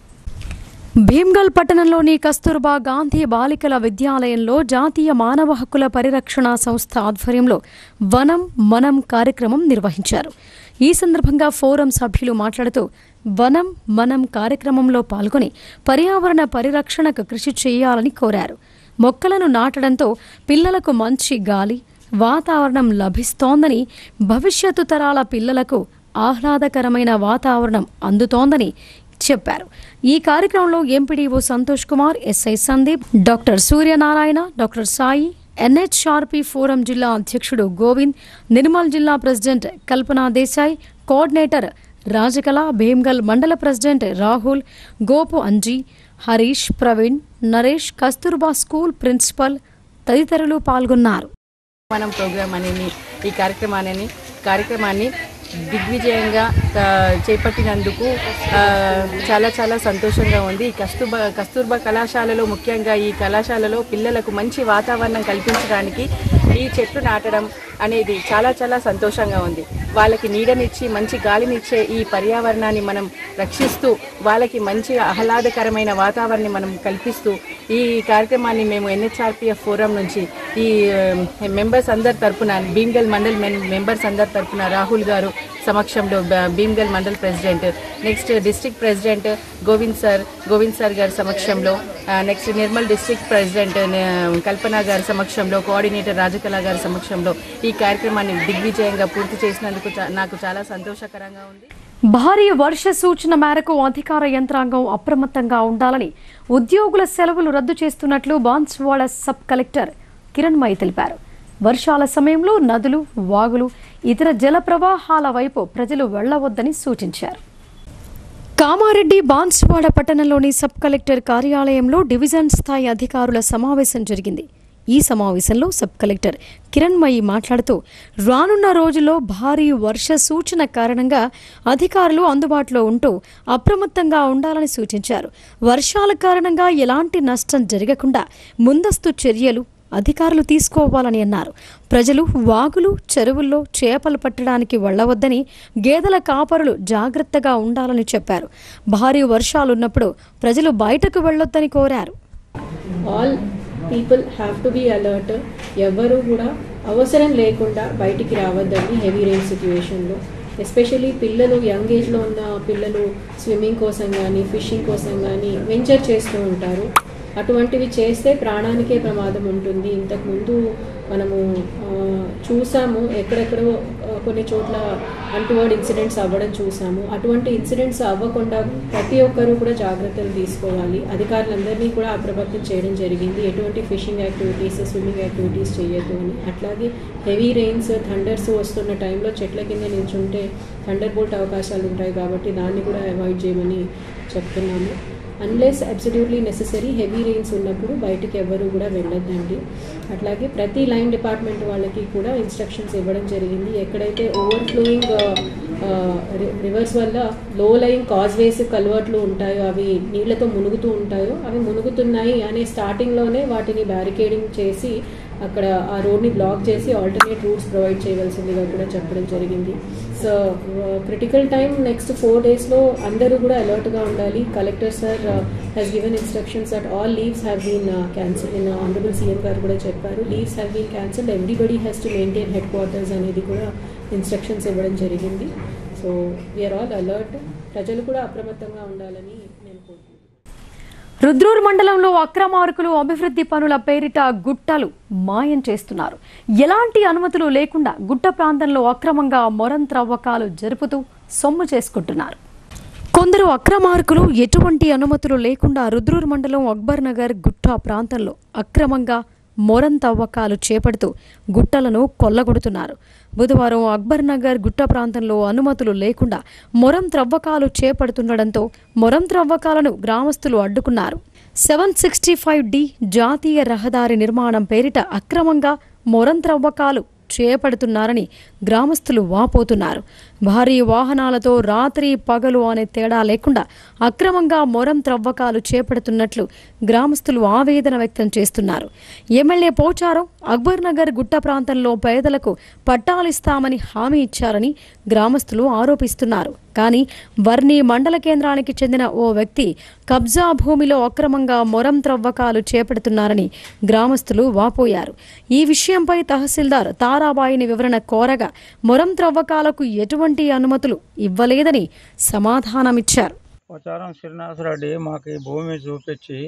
భీమ్గల్ పట్టణంలోని కస్తూర్బా గాంధీ బాలికల విద్యాలయంలో జాతీయ మానవ హక్కుల పరిరక్షణ సంస్థ ఆధ్వర్యంలో వనం మనం కార్యక్రమం నిర్వహించారు. ఈ సందర్భంగా ఫోరం సభ్యులు మాట్లాడుతూ వనం మనం కార్యక్రమంలో పాల్గొని పర్యావరణ పరిరక్షణకు కృషి చేయాలని కోరారు. మొక్కలను నాటడంతో పిల్లలకు మంచి గాలి, వాతావరణం లభిస్తోందని, భవిష్యత్తు తరాల పిల్లలకు ఆహ్లాదకరమైన వాతావరణం అందుతోందని చెప్పారు. ఈ కార్యక్రమంలో MPDO Santosh Kumar, SI Sandeep, doctor Suryanarayana, doctor Sai, NHRP forum జిల్లా అధ్యక్షుడు గోవింద్, నిర్మల్ జిల్లా ప్రెసిడెంట్ కల్పనా దేశాయ్, కోఆర్డినేటర్ రాజకళ, భీమ్గల్ మండల president Rahul, Gopu Anji, Harish, Praveen, Naresh, Kasturba school principal తదితరులు పాల్గొన్నారు.
మనం ప్రోగ్రామ్ అనేది ఈ కార్యక్రమాన్ని దిగ్విజయంగా చేపట్టినందుకు చాలా చాలా సంతోషంగా ఉంది. కస్తూర్బా కళాశాలలో, ముఖ్యంగా ఈ కళాశాలలో పిల్లలకు మంచి వాతావరణం కల్పించడానికి ఈ చెట్లు నాటడం అనేది చాలా చాలా సంతోషంగా ఉంది. వాళ్ళకి నీడనిచ్చి మంచి గాలినిచ్చే ఈ పర్యావరణాన్ని మనం రక్షిస్తూ వాళ్ళకి మంచి ఆహ్లాదకరమైన వాతావరణాన్ని మనం కల్పిస్తూ ఈ కార్యక్రమాన్ని మేము ఎన్హెచ్ఆర్పిఎఫ్ ఫోరం నుంచి ఈ మెంబర్స్ అందరి తరపున, భీమ్గల్ మండల్ మెంబర్స్ అందరి తరపున రాహుల్ గారు సమక్షంలో, Bhimgal mandal president, next district president Govind sir గారి సమక్షంలో, నెక్స్ట్ నిర్మల్ డిస్ట్రిక్ట్ ప్రెసిడెంట్ కల్పన గారి సమక్షంలో, కోఆర్డినేటర్ రాజకళ గారి సమక్షంలో ఈ కార్యక్రమాన్ని దిగ్విజయంగా పూర్తి చేసినందుకు నాకు చాలా సంతోషకరంగా ఉంది.
భారీ వర్ష సూచన మేరకు అధికార యంత్రాంగం అప్రమత్తంగా ఉండాలని ఉద్యోగుల సెలవులు రద్దు చేస్తున్నట్లు బాన్స్వాడ సబ్ కలెక్టర్ కిరణ్మయి తెలిపారు. వర్షాల సమయంలో నదులు, వాగులు, ఇతర జల ప్రవాహాల వైపు ప్రజలు వెళ్లవద్దని సూచించారు. కామారెడ్డి బాన్స్వాడ పట్టణంలోని సబ్ కలెక్టర్ కార్యాలయంలో డివిజన్ స్థాయి అధికారుల సమావేశం జరిగింది. ఈ సమావేశంలో సబ్ కలెక్టర్ కిరణ్మయి మాట్లాడుతూ రానున్న రోజుల్లో భారీ వర్ష సూచన కారణంగా అధికారులు అందుబాటులో ఉంటూ అప్రమత్తంగా ఉండాలని సూచించారు. వర్షాల కారణంగా ఎలాంటి నష్టం జరగకుండా ముందస్తు చర్యలు అధికారులు తీసుకోవాలని అన్నారు. ప్రజలు వాగులు, చెరువుల్లో చేపలు పట్టడానికి వెళ్లవద్దని, గేదెల కాపరులు జాగ్రత్తగా ఉండాలని చెప్పారు. భారీ వర్షాలున్నప్పుడు ప్రజలు బయటకు వెళ్లొద్దని కోరారు.
People have to be alert. ఎవరు కూడా అవసరం లేకుండా బయటికి రావద్దండి హెవీ రెయిన్ సిచ్యువేషన్లో. ఎస్పెషల్లీ పిల్లలు, యంగ్ ఏజ్లో ఉన్న పిల్లలు స్విమ్మింగ్ కోసం కానీ ఫిషింగ్ కోసం కానీ వెంచర్ చేస్తూ ఉంటారు. అటువంటివి చేస్తే ప్రాణానికే ప్రమాదం ఉంటుంది. ఇంతకుముందు మనము చూసాము, ఎక్కడెక్కడో కొన్ని చోట్ల అంటువర్డ్ ఇన్సిడెంట్స్ అవ్వడం చూసాము. అటువంటి ఇన్సిడెంట్స్ అవ్వకుండా ప్రతి ఒక్కరూ కూడా జాగ్రత్తలు తీసుకోవాలి. అధికారులందరినీ కూడా అప్రమత్తం చేయడం జరిగింది. ఎటువంటి ఫిషింగ్ యాక్టివిటీస్, స్విమ్మింగ్ యాక్టివిటీస్ చేయొద్దు అని. అట్లాగే హెవీ రెయిన్స్, థండర్స్ వస్తున్న టైంలో చెట్ల కింద నిల్చుంటే థండర్ బోల్ట్ అవకాశాలు ఉంటాయి కాబట్టి దాన్ని కూడా అవాయిడ్ చేయమని చెప్తున్నాము. Unless absolutely necessary heavy rains ఉన్నప్పుడు బయటికి ఎవరు కూడా వెళ్ళొద్దండి. అట్లాగే ప్రతి లైన్ డిపార్ట్మెంట్ వాళ్ళకి కూడా ఇన్స్ట్రక్షన్స్ ఇవ్వడం జరిగింది. ఎక్కడైతే ఓవర్ఫ్లోయింగ్ రివర్స్ వల్ల లో లైన్ కాజ్వేస్, కల్వర్ట్లు ఉంటాయో, అవి నీళ్లతో మునుగుతూ ఉంటాయో, అవి మునుగుతున్నాయి అనే స్టార్టింగ్లోనే వాటిని బ్యారికేడింగ్ చేసి అక్కడ ఆ రోడ్ని బ్లాక్ చేసి ఆల్టర్నేట్ రూట్స్ ప్రొవైడ్ చేయవలసిందిగా కూడా చెప్పడం జరిగింది. సో క్రిటికల్ టైం నెక్స్ట్ 4 daysలో అందరూ కూడా అలర్ట్గా ఉండాలి. Collector sir has given instructions that all leaves have been cancel. In honourable CM garu కూడా చెప్పారు, leaves have been cancelled, everybody has to maintain head quarters అనేది కూడా ఇన్స్ట్రక్షన్స్ ఇవ్వడం జరిగింది. So we are all alert. ప్రజలు కూడా అప్రమత్తంగా ఉండాలని నేను కోరుకుంటున్నాను.
రుద్రూర్ మండలంలో అక్రమార్కులు అభివృద్ధి పనుల పేరిట గుట్టలు మాయం చేస్తున్నారు. ఎలాంటి అనుమతులు లేకుండా గుట్ట ప్రాంతంలో అక్రమంగా మొరం త్రవ్వకాలు జరుపుతూ సొమ్ము చేసుకుంటున్నారు. కొందరు అక్రమార్కులు ఎటువంటి అనుమతులు లేకుండా రుద్రూర్ మండలం అక్బర్ నగర్ గుట్ట ప్రాంతంలో అక్రమంగా మొరం తవ్వకాలు చేపడుతూ గుట్టలను కొల్లగొడుతున్నారు. బుధవారం అక్బర్ నగర్ గుట్ట ప్రాంతంలో అనుమతులు లేకుండా మొరం త్రవ్వకాలు చేపడుతుండటంతో మొరం త్రవ్వకాలను గ్రామస్తులు అడ్డుకున్నారు. 765D జాతీయ రహదారి నిర్మాణం పేరిట అక్రమంగా మొరం త్రవ్వకాలు చేపడుతున్నారని గ్రామస్తులు వాపోతున్నారు. భారీ వాహనాలతో రాత్రి పగలు అనే తేడా లేకుండా అక్రమంగా మొరం త్రవ్వకాలు చేపడుతున్నట్లు గ్రామస్తులు ఆవేదన వ్యక్తం చేస్తున్నారు. ఎమ్మెల్యే పోచారం అక్బర్ నగర్ గుట్ట ప్రాంతంలో పేదలకు పట్టాలిస్తామని హామీ ఇచ్చారని గ్రామస్తులు ఆరోపిస్తున్నారు. కానీ వర్ణి మండల కేంద్రానికి చెందిన ఓ వ్యక్తి కబ్జా భూమిలో అక్రమంగా మొరం త్రవ్వకాలు చేపడుతున్నారని గ్రామస్తులు వాపోయారు. ఈ విషయంపై తహసీల్దార్ తారాబాయిని వివరణ కోరగా మొరం త్రవ్వకాలకు ఎటువంటి అనుమతులు ఇవ్వలేదని సమాధానమిచ్చారు.
పోచారం శ్రీనివాసరెడ్డి మాకు ఈ భూమి చూపించి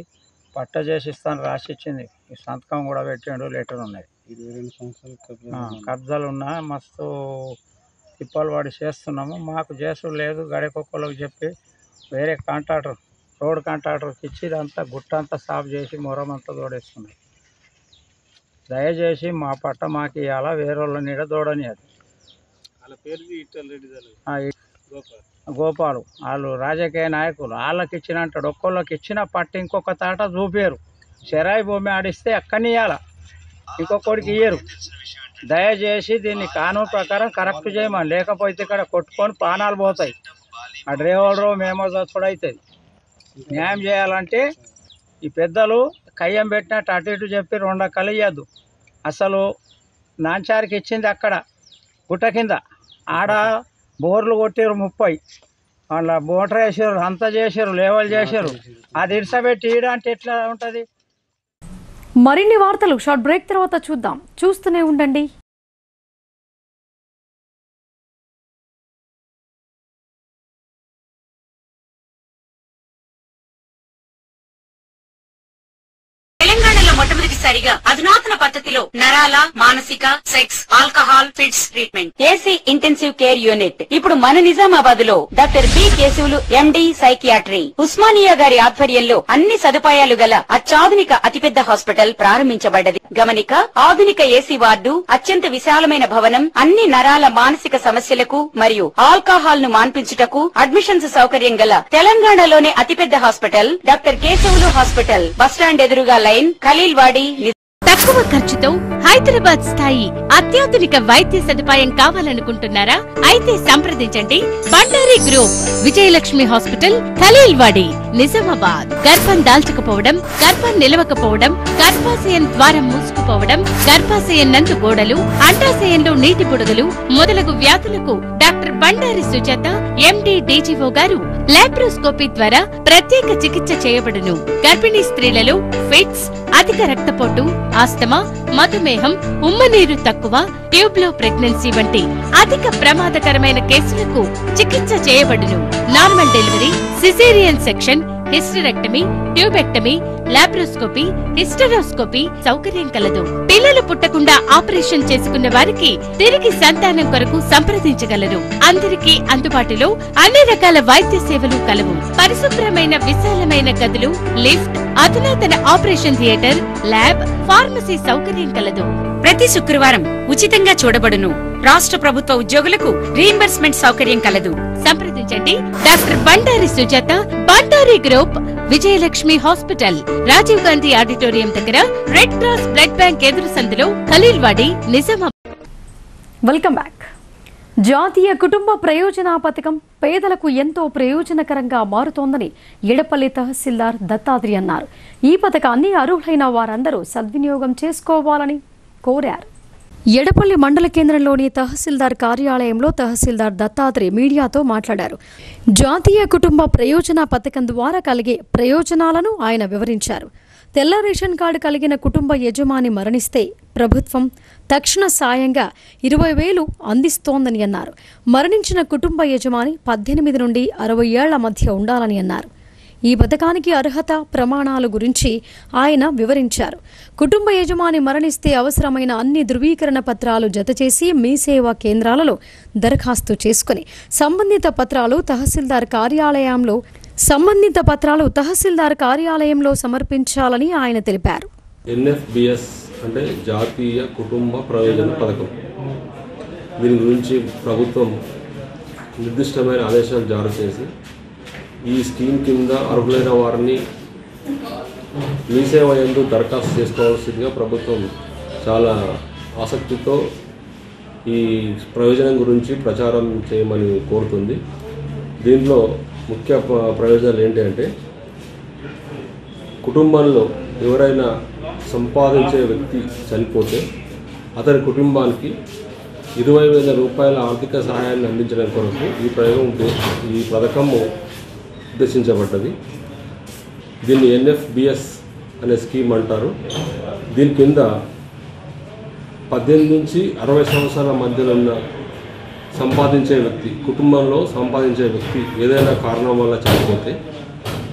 పట్ట చేసి ఇస్తాను రాసిచ్చింది. ఈ సంతకం కూడా పెట్టాడు, లెటర్ ఉన్నాయి. 22 సంవత్సరాలు కబ్జాలు ఉన్నా మస్తు తిప్పలు వాడి చేస్తున్నాము. మాకు చేసుడు లేదు. గడికొక్కలకు చెప్పి వేరే కాంట్రాక్టర్, రోడ్ కాంట్రాక్టర్కి ఇచ్చి ఇదంతా గుట్ట అంతా సాఫ్ చేసి మొరం అంతా తోడేస్తున్నాయి. దయచేసి మా పట్ట మాకు ఇవ్వాలా, వేరే వాళ్ళ నీడ తోడని. అది గోపాలు వాళ్ళు రాజకీయ నాయకులు, వాళ్ళకి ఇచ్చిన అంటాడు. ఒక్కొక్కరికి ఇచ్చిన పట్ట ఇంకొక తాట చూపారు. చెరాయి భూమి ఆడిస్తే ఎక్కనియాల, ఇంకొకరికి ఇయ్యరు. దయచేసి దీన్ని కానూను ప్రకారం కరెక్ట్ చేయమని, లేకపోతే ఇక్కడ కొట్టుకొని ప్రాణాలు పోతాయి. ఆ డ్రైవరు మేమో చచ్చుడు అవుతుంది. న్యాయం చేయాలంటే ఈ పెద్దలు కయ్యం పెట్టినట్టు అటు ఇటు చెప్పి 2 కలియద్దు. అసలు నాంచారికి ఇచ్చింది అక్కడ గుట్ట కింద, ఆడ బోర్లు కొట్టారు 30, వాళ్ళ మోటార్ వేసారు, అంతా చేశారు, లేవల్ చేశారు. అది ఇడిసబెట్టి ఈడ అంటే ఎట్లా ఉంటుంది?
మరిన్ని వార్తలు షార్ట్ బ్రేక్ తర్వాత చూద్దాం. చూస్తూనే ఉండండి.
మొదటిసారిగా అధునాతన పద్ధతిలో నరాల మానసిక sex alcohol fits treatment AC intensive care unit ఇప్పుడు మన నిజామాబాద్ లో doctor B Keshavulu MD psychiatry Osmania గారి ఆధ్వర్యంలో అన్ని సదుపాయాలు గల అత్యాధునిక అతిపెద్ద హాస్పిటల్ ప్రారంభించబడ్డది. గమనిక, ఆధునిక ఏసీ వార్డు, అత్యంత విశాలమైన భవనం, అన్ని నరాల మానసిక సమస్యలకు మరియు ఆల్కహాల్ ను మాన్పించుటకు అడ్మిషన్స్ సౌకర్యం గల తెలంగాణలోనే అతిపెద్ద hospital doctor Keshavulu hospital. Bus stand ఎదురుగా లైన్, ఖలీల్వాడి.
తక్కువ ఖర్చుతో హైదరాబాద్ స్థాయి అత్యాధునిక వైద్య సదుపాయం కావాలనుకుంటున్నారా? అయితే సంప్రదించండి బండారి గ్రూప్, విజయలక్ష్మి హాస్పిటల్, ఖలీల్వాడి, నిజామాబాద్. గర్భం దాల్చకపోవడం, గర్భం నిలవకపోవడం, గర్భాశయం ద్వారం మూసుకుపోవడం, గర్భాశయం నందు గోడలు, అండాశయంలో నీటి బుడగలు మొదలగు వ్యాధులకు డాక్టర్ బండారి సుజాత ఎండి డీజీఓ గారు లాప్రోస్కోపీ ద్వారా ప్రత్యేక చికిత్స చేయబడును. గర్భిణీ స్త్రీలలో ఫిట్స్, అధిక రక్తపోటు, ఆస్తమా, మధుమేహం, ఉమ్మనీరు తక్కువ, ట్యూబ్లో ప్రెగ్నెన్సీ వంటి అధిక ప్రమాదకరమైన కేసులకు చికిత్స చేయబడును. Normal delivery, caesarean section, hysterectomy, tubectomy, laparoscopy, hysteroscopy సౌకర్యం కలదు. పిల్లలు పుట్టకుండా ఆపరేషన్ చేసుకున్న వారికి తిరిగి సంతానం కొరకు సంప్రదించగలరు. అందరికీ అందుబాటులో అన్ని రకాల వైద్య సేవలు కలవు. పరిశుభ్రమైన విశాలమైన గదులు, లిఫ్ట్, అధునాతన ఆపరేషన్ థియేటర్, ల్యాబ్, ఫార్మసీ సౌకర్యం కలదు.
ప్రతి శుక్రవారం ఉచితంగా చూడబడును. రాష్ట్ర ప్రభుత్వ ఉద్యోగులకు రీయింబర్స్మెంట్ సౌకర్యం కలదు.
సంప్రదించండి doctor Bandari Sujatha, Bandari group, Vijayalakshmi hospital, Rajiv Gandhi auditorium దగ్గర, రెడ్ క్రాస్ బ్లడ్ బ్యాంక్ ఎదురు సందులో, ఖలీల్వాడి, నిజామాబాద్.
Welcome back. జాతీయ కుటుంబ ప్రయోజన పథకం పేదలకు ఎంతో ప్రయోజనకరంగా మారుతోందని ఎడపల్లి తహసీల్దార్ దత్తాత్రి అన్నారు. ఈ పథకాన్ని అర్హులైన వారందరూ సద్వినియోగం చేసుకోవాలని కోరారు. ఎడపల్లి మండల కేంద్రంలోని తహసీల్దార్ కార్యాలయంలో తహసీల్దార్ దత్తాత్రి మీడియాతో మాట్లాడారు. జాతీయ కుటుంబ ప్రయోజన పథకం ద్వారా కలిగే ప్రయోజనాలను ఆయన వివరించారు. తెల్ల రేషన్ కార్డు కలిగిన కుటుంబ యజమాని మరణిస్తే ప్రభుత్వం తక్షణ సాయంగా 20,000 అందిస్తోందని అన్నారు. మరణించిన కుటుంబ యజమాని 18 నుండి 60 ఏళ్ల మధ్య ఉండాలని అన్నారు. ఈ పథకానికి అర్హత ప్రమాణాల గురించి ఆయన వివరించారు. కుటుంబ యజమాని మరణిస్తే అవసరమైన అన్ని ధృవీకరణ పత్రాలు జతచేసి మీ సేవా కేంద్రాలలో దరఖాస్తు చేసుకుని సంబంధిత పత్రాలు తహసీల్దార్ కార్యాలయంలో సమర్పించాలని ఆయన తెలిపారు.
ఎన్ఎఫ్బిఎస్ అంటే జాతీయ కుటుంబ ప్రయోజన పథకం. దీని గురించి ప్రభుత్వం నిర్దిష్టమైన ఆదేశాలు జారీ చేసి ఈ స్కీమ్ కింద అర్హులైన వారిని మీ సేవ యందు దరఖాస్తు చేసుకోవాల్సిందిగా ప్రభుత్వం చాలా ఆసక్తితో ఈ ప్రయోజనం గురించి ప్రచారం చేయమని కోరుతుంది. దీంట్లో ముఖ్య ప్రయోజనాలు ఏంటి అంటే, కుటుంబంలో ఎవరైనా సంపాదించే వ్యక్తి చనిపోతే అతని కుటుంబానికి 20,000 రూపాయల ఆర్థిక సహాయాన్ని అందించడం కొరకు ఈ పథకము ఉద్దేశించబడ్డది. దీన్ని ఎన్ఎఫ్బిఎస్ అనే స్కీమ్ అంటారు. దీని కింద 18 నుంచి 60 సంవత్సరాల మధ్యలో ఉన్న కుటుంబంలో సంపాదించే వ్యక్తి ఏదైనా కారణం వల్ల చనిపోతే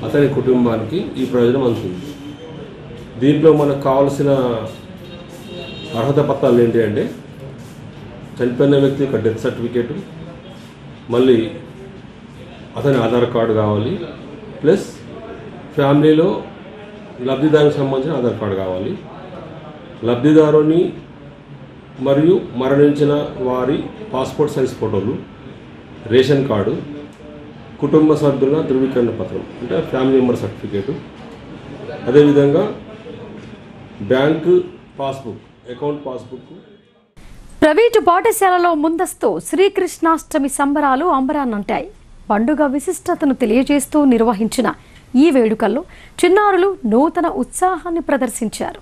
అతని కుటుంబానికి ఈ ప్రయోజనం అందుతుంది. దీంట్లో మనకు కావాల్సిన అర్హత పత్రాలు ఏంటి అంటే, చనిపోయిన వ్యక్తి యొక్క డెత్ సర్టిఫికేటు, మళ్ళీ అతని ఆధార్ కార్డు కావాలి, ప్లస్ ఫ్యామిలీలో లబ్ధిదారునికి సంబంధించిన ఆధార్ కార్డు కావాలి. లబ్ధిదారుని మరియు మరణించిన వారి పాస్పోర్ట్ సైజ్ ఫోటోలు, రేషన్ కార్డు, కుటుంబ సభ్యుల ధృవీకరణ పత్రం అంటే ఫ్యామిలీ మెంబర్ సర్టిఫికేటు, అదేవిధంగా bank passbook, account passbook.
Private పాఠశాలలో ముందస్తు శ్రీకృష్ణాష్టమి సంబరాలు అంబరాన్నంటాయి. పండుగ విశిష్టతను తెలియజేస్తూ నిర్వహించిన ఈ వేడుకల్లో చిన్నారులు నూతన ఉత్సాహాన్ని ప్రదర్శించారు.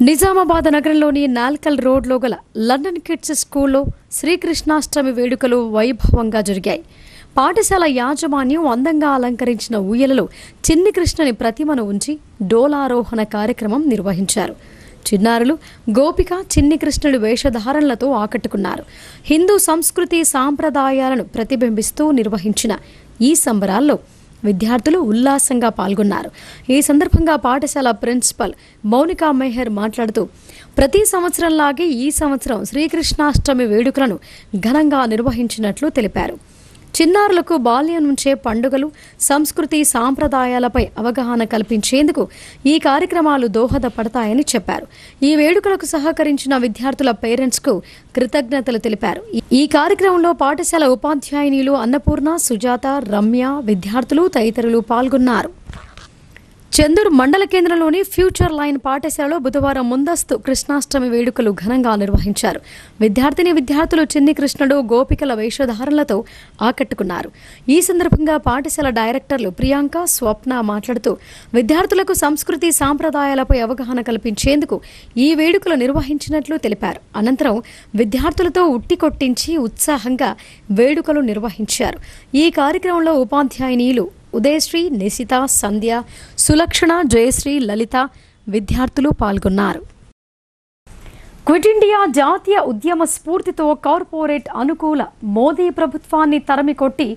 నిజామాబాద్ నగరంలోని నాల్కల్ రోడ్లో గల లండన్ కిడ్స్ స్కూల్లో శ్రీకృష్ణాష్టమి వేడుకలు వైభవంగా జరిగాయి. పాఠశాల యాజమాన్యం అందంగా అలంకరించిన ఊయలలో చిన్ని కృష్ణుని ప్రతిమను ఉంచి డోలారోహణ కార్యక్రమం నిర్వహించారు. చిన్నారులు గోపిక, చిన్ని కృష్ణుడి వేషధారణలతో ఆకట్టుకున్నారు. హిందూ సంస్కృతి సాంప్రదాయాలను ప్రతిబింబిస్తూ నిర్వహించిన ఈ సంబరాల్లో విద్యార్థులు ఉల్లాసంగా పాల్గొన్నారు. ఈ సందర్భంగా పాఠశాల ప్రిన్సిపల్ మౌనికా మెహర్ మాట్లాడుతూ ప్రతి సంవత్సరంలాగే ఈ సంవత్సరం శ్రీకృష్ణాష్టమి వేడుకలను ఘనంగా నిర్వహించినట్లు తెలిపారు. చిన్నారులకు బాల్యం నుంచే పండుగలు, సంస్కృతి, సాంప్రదాయాలపై అవగాహన కల్పించేందుకు ఈ కార్యక్రమాలు దోహదపడతాయని చెప్పారు. ఈ వేడుకలకు సహకరించిన విద్యార్థుల పేరెంట్స్కు కృతజ్ఞతలు తెలిపారు. ఈ కార్యక్రమంలో పాఠశాల ఉపాధ్యాయునిలు అన్నపూర్ణ, సుజాత, రమ్య, విద్యార్థులు తదితరులు పాల్గొన్నారు. చందూరు మండల కేంద్రంలోని ఫ్యూచర్ లైన్ పాఠశాలలో బుధవారం ముందస్తు కృష్ణాష్టమి వేడుకలు ఘనంగా నిర్వహించారు. విద్యార్థులు చిన్ని కృష్ణుడు, గోపికల వేషధారణలతో ఆకట్టుకున్నారు. ఈ సందర్భంగా పాఠశాల డైరెక్టర్లు ప్రియాంక, స్వప్న మాట్లాడుతూ విద్యార్థులకు సంస్కృతి, సాంప్రదాయాలపై అవగాహన కల్పించేందుకు ఈ వేడుకలు నిర్వహించినట్లు తెలిపారు. అనంతరం విద్యార్థులతో ఉట్టి కొట్టించి ఉత్సాహంగా వేడుకలు నిర్వహించారు. ఈ కార్యక్రమంలో ఉపాధ్యాయునీలు ఉదయశ్రీ, నిశిత, సంధ్య, సులక్షణ, జయశ్రీ, లలిత విద్యార్థులు పాల్గొన్నారు. క్విట్ ఇండియా జాతీయ ఉద్యమ స్ఫూర్తితో కార్పొరేట్ అనుకూల మోదీ ప్రభుత్వాన్ని తరిమికొట్టి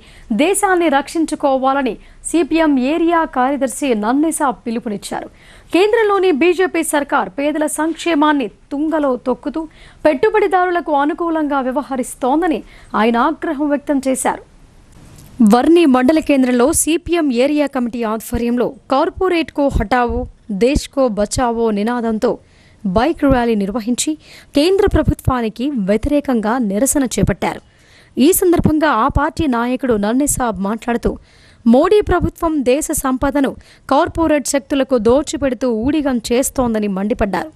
దేశాన్ని రక్షించుకోవాలని సిపిఎం ఏరియా కార్యదర్శి నన్నెసా పిలుపునిచ్చారు. కేంద్రంలోని బీజేపీ సర్కార్ పేదల సంక్షేమాన్ని తుంగలో తొక్కుతూ పెట్టుబడిదారులకు అనుకూలంగా వ్యవహరిస్తోందని ఆయన ఆగ్రహం వ్యక్తం చేశారు. వర్ని మండల కేంద్రంలో సిపిఎం ఏరియా కమిటీ ఆధ్వర్యంలో కార్పొరేట్ కో హటావో, దేశ్ కో బచావో నినాదంతో బైక్ ర్యాలీ నిర్వహించి కేంద్ర ప్రభుత్వానికి వ్యతిరేకంగా నిరసన చేపట్టారు. ఈ సందర్భంగా ఆ పార్టీ నాయకుడు నన్నెసాబ్ మాట్లాడుతూ మోడీ ప్రభుత్వం దేశ సంపదను కార్పొరేట్ శక్తులకు దోచిపెడుతూ ఊడిగం చేస్తోందని మండిపడ్డారు.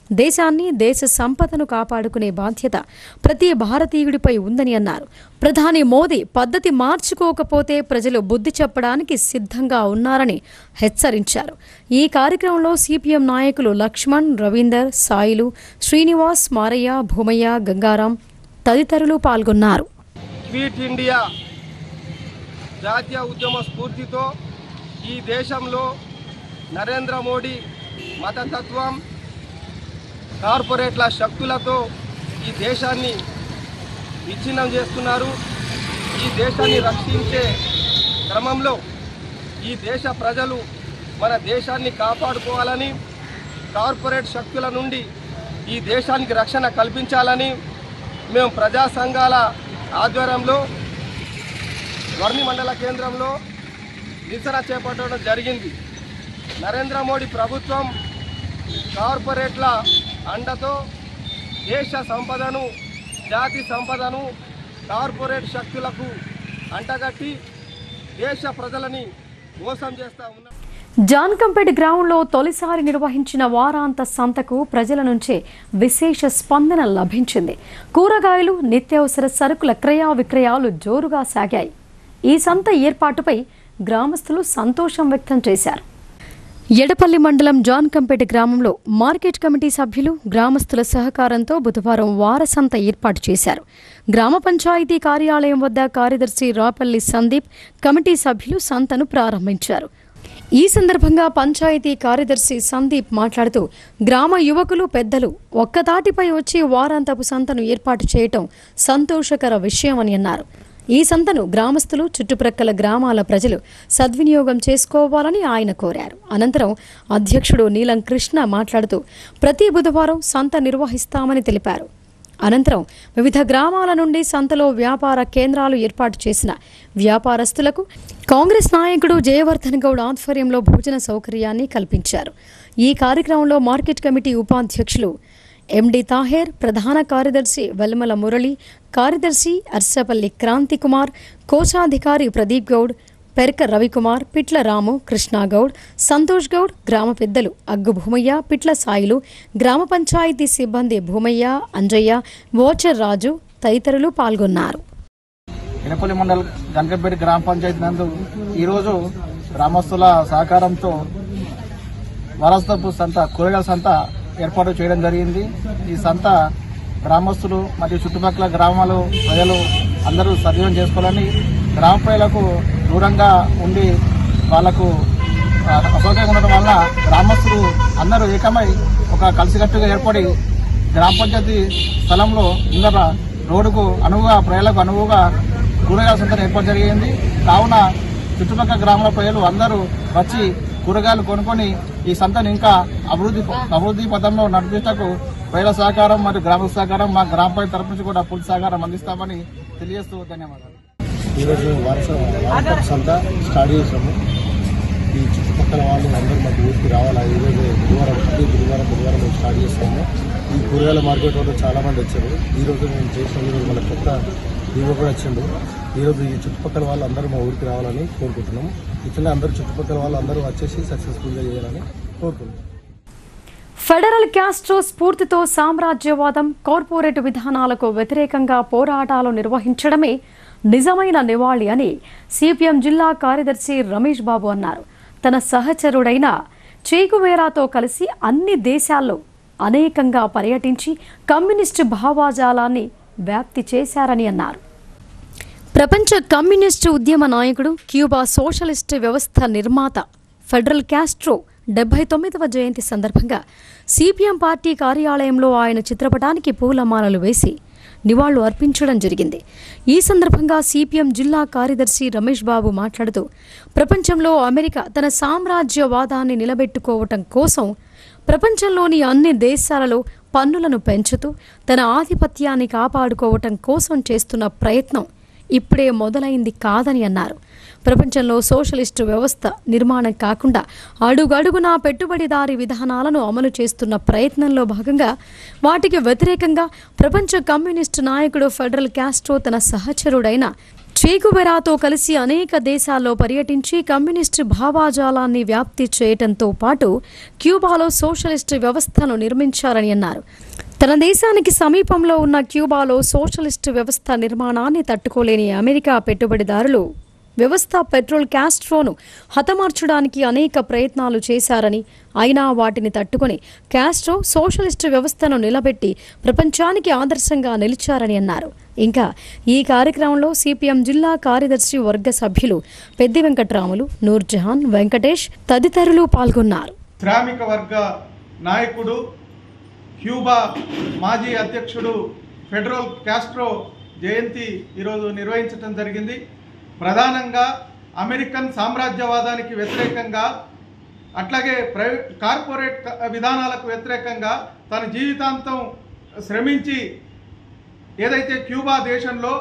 దేశాన్ని, దేశ సంపదను కాపాడుకునే బాధ్యత ప్రతి భారతీయుడిపై ఉందని అన్నారు. ప్రధాని మోదీ పద్ధతి మార్చుకోకపోతే ప్రజలు బుద్ధి చెప్పడానికి సిద్ధంగా ఉన్నారని హెచ్చరించారు. ఈ కార్యక్రమంలో సిపిఎం నాయకులు లక్ష్మణ్, రవీందర్, సాయిలు, శ్రీనివాస్, మారయ్య, భూమయ్య, గంగారాం తదితరులు పాల్గొన్నారు.
క్విట్ ఇండియా జాతీయ ఉద్యమ స్ఫూర్తితో ఈ దేశంలో నరేంద్ర మోడీ మతతత్వం, కార్పొరేట్ల శక్తులతో ఈ దేశాన్ని విచ్ఛిన్నం చేస్తున్నారు. ఈ దేశాన్ని రక్షించే క్రమంలో ఈ దేశ ప్రజలు మన దేశాన్ని కాపాడుకోవాలని, కార్పొరేట్ శక్తుల నుండి ఈ దేశానికి రక్షణ కల్పించాలని మేము ప్రజా సంఘాల ఆధ్వర్యంలో వర్ని మండల కేంద్రంలో నిరసన చేపట్టడం జరిగింది. నరేంద్ర మోడీ ప్రభుత్వం కార్పొరేట్ల అండతో దేశ సంపదను, జాతి సంపదను కార్పొరేట్ శక్తులకు అంటగట్టి దేశ ప్రజలని మోసం చేస్తూ ఉన్నారు.
జాన్కంపేట గ్రామంలో తొలిసారి నిర్వహించిన వారాంత సంతకు ప్రజల నుంచే విశేష స్పందన లభించింది. కూరగాయలు, నిత్యావసర సరుకుల క్రయ విక్రయాలు జోరుగా సాగాయి. ఈ సంత ఏర్పాటుపై గ్రామస్తులు సంతోషం వ్యక్తం చేశారు. ఎడపల్లి మండలం జాన్కంపేట గ్రామంలో మార్కెట్ కమిటీ సభ్యులు, గ్రామస్తుల సహకారంతో బుధవారం వారసంత ఏర్పాటు చేశారు. గ్రామ పంచాయతీ కార్యాలయం వద్ద కార్యదర్శి రాపల్లి సందీప్, కమిటీ సభ్యులు సంతను ప్రారంభించారు. ఈ సందర్భంగా పంచాయతీ కార్యదర్శి సందీప్ మాట్లాడుతూ గ్రామ యువకులు, పెద్దలు ఒక్కతాటిపై వచ్చి వారాంతపు సంతను ఏర్పాటు చేయటం సంతోషకర విషయమని అన్నారు. ఈ సంతను గ్రామస్తులు, చుట్టుప్రక్కల గ్రామాల ప్రజలు సద్వినియోగం చేసుకోవాలని ఆయన కోరారు. అనంతరం అధ్యక్షుడు నీలం కృష్ణ మాట్లాడుతూ ప్రతి బుధవారం సంత నిర్వహిస్తామని తెలిపారు. అనంతరం వివిధ గ్రామాల నుండి సంతలో వ్యాపార కేంద్రాలు ఏర్పాటు చేసిన వ్యాపారస్తులకు కాంగ్రెస్ నాయకుడు జయవర్ధన్ గౌడ్ ఆధ్వర్యంలో భోజన సౌకర్యాన్ని కల్పించారు. ఈ కార్యక్రమంలో మార్కెట్ కమిటీ ఉపాధ్యక్షులు ఎండి తాహేర్, ప్రధాన కార్యదర్శి వెల్మల మురళి, కార్యదర్శి అర్సపల్లి క్రాంతి కుమార్, కోశాధికారి ప్రదీప్ గౌడ్, పెరక రవికుమార్, పిట్ల రాము, కృష్ణాగౌడ్, సంతోష్ గౌడ్, గ్రామ పెద్దలు అగ్గు భూమయ్య, పిట్ల సాయిలు, గ్రామ పంచాయతీ సిబ్బంది భూమయ్య, అంజయ్య, వోచర్ రాజు తదితరులు పాల్గొన్నారు.
ఎడపల్లి మండల్ గంగపేట గ్రామ పంచాయతీ నందు ఈరోజు గ్రామస్తుల సహకారంతో వారసత్వపు సంత, కూరగాయల సంత ఏర్పాటు చేయడం జరిగింది. ఈ సంత గ్రామస్తులు మరియు చుట్టుపక్కల గ్రామాలు ప్రజలు అందరూ సద్వినియోగం చేసుకోవాలని, గ్రామ ప్రజలకు దూరంగా ఉండి వాళ్లకు అసౌకర్యంగా ఉండడం వల్ల గ్రామస్తులు అందరూ ఏకమై ఒక కలిసికట్టుగా ఏర్పడి గ్రామ పంచాయతీ స్థలంలో ముందర రోడ్డుకు అనువుగా, ప్రజలకు అనువుగా కూరగాయల సంతను ఏర్పాటు జరిగింది. కావున చుట్టుపక్కల గ్రామాల ప్రజలు అందరూ వచ్చి కూరగాయలు కొనుక్కొని ఈ సంతను ఇంకా అభివృద్ధి పథంలో నడిపించకు ప్రజల సహకారం మరియు గ్రామ సహకారం మా గ్రామ పంచాయతీ తరపు నుంచి కూడా పూర్తి సహకారం అందిస్తామని తెలియజేస్తూ ధన్యవాదాలు.
ఈరోజు వారసత్వ సంత స్టార్ట్ చేసాము. ఈ చుట్టుపక్కల వాళ్ళు అందరూ మాకు ఊరికి రావాలి. ఈరోజు బుధవారం మేము స్టార్ట్ చేస్తాము. ఈ కూరగాయల మార్కెట్ వాళ్ళు చాలామంది వచ్చారు. ఈరోజు మేము చేసిన ఈరోజు మన కొత్త దీపం కూడా వచ్చిండు. ఈరోజు ఈ చుట్టుపక్కల వాళ్ళు అందరూ మా ఊరికి రావాలని కోరుకుంటున్నాము. ఇట్లా అందరూ చుట్టుపక్కల వాళ్ళు అందరూ వచ్చేసి సక్సెస్ఫుల్గా చేయాలని కోరుకుంటున్నాం.
ఫెడరల్ క్యాస్ట్రో స్ఫూర్తితో సామ్రాజ్యవాదం, కార్పొరేట్ విధానాలకు వ్యతిరేకంగా పోరాటాలు నిర్వహించడమే నిజమైన నివాళి అని సిపిఎం జిల్లా కార్యదర్శి రమేష్ బాబు అన్నారు. తన సహచరుడైన చేగువేరాతో కలిసి అన్ని దేశాల్లో అనేకంగా పర్యటించి కమ్యూనిస్టు భావాజాలాన్ని వ్యాప్తి చేశారని అన్నారు. ప్రపంచ కమ్యూనిస్టు ఉద్యమ నాయకుడు, క్యూబా సోషలిస్టు వ్యవస్థ నిర్మాత ఫెడరల్ క్యాస్ట్రో 79వ జయంతి సందర్భంగా సిపిఎం పార్టీ కార్యాలయంలో ఆయన చిత్రపటానికి పూలమాలలు వేసి నివాళులు అర్పించడం జరిగింది. ఈ సందర్భంగా సిపిఎం జిల్లా కార్యదర్శి రమేష్ బాబు మాట్లాడుతూ, ప్రపంచంలో అమెరికా తన సామ్రాజ్యవాదాన్ని నిలబెట్టుకోవటం కోసం ప్రపంచంలోని అన్ని దేశాలలో పన్నులను పెంచుతూ తన ఆధిపత్యాన్ని కాపాడుకోవటం కోసం చేస్తున్న ప్రయత్నం ఇప్పుడే మొదలైంది కాదని అన్నారు. ప్రపంచంలో సోషలిస్టు వ్యవస్థ నిర్మాణం కాకుండా అడుగడుగునా పెట్టుబడిదారీ విధానాలను అమలు చేస్తున్న ప్రయత్నంలో భాగంగా వాటికి వ్యతిరేకంగా ప్రపంచ కమ్యూనిస్టు నాయకుడు ఫెడరల్ క్యాస్ట్రో తన సహచరుడైన చేగువెరాతో కలిసి అనేక దేశాల్లో పర్యటించి కమ్యూనిస్టు భావాజాలాన్ని వ్యాప్తి చేయడంతో పాటు క్యూబాలో సోషలిస్టు వ్యవస్థను నిర్మించారని అన్నారు. తన దేశానికి సమీపంలో ఉన్న క్యూబాలో సోషలిస్టు వ్యవస్థ నిర్మాణాన్ని తట్టుకోలేని అమెరికా పెట్టుబడిదారులు వ్యవస్థ పెట్రోల్ క్యాస్ట్రోను హతమార్చడానికి అనేక ప్రయత్నాలు చేశారని, అయినా వాటిని తట్టుకొని క్యాస్ట్రో సోషలిస్టు వ్యవస్థను నిలబెట్టి ప్రపంచానికి ఆదర్శంగా నిలిచారని అన్నారు. ఇంకా ఈ కార్యక్రమంలో సిపిఎం జిల్లా కార్యదర్శి వర్గ సభ్యులు పెద్ది వెంకట్రాములు, నూర్జహాన్, వెంకటేష్ తదితరులు పాల్గొన్నారు.
శ్రామిక వర్గ నాయకుడు, క్యూబా మాజీ అధ్యక్షుడు ఫెడరల్ క్యాస్ట్రో జయంతి ఈరోజు నిర్వహించడం జరిగింది. ప్రధానంగా అమెరికన్ సామ్రాజ్యవాదానికి వ్యతిరేకంగా, అట్లాగే కార్పొరేట్ విధానాలకు వ్యతిరేకంగా తన జీవితాంతం శ్రమించి ఏదైతే క్యూబా దేశంలో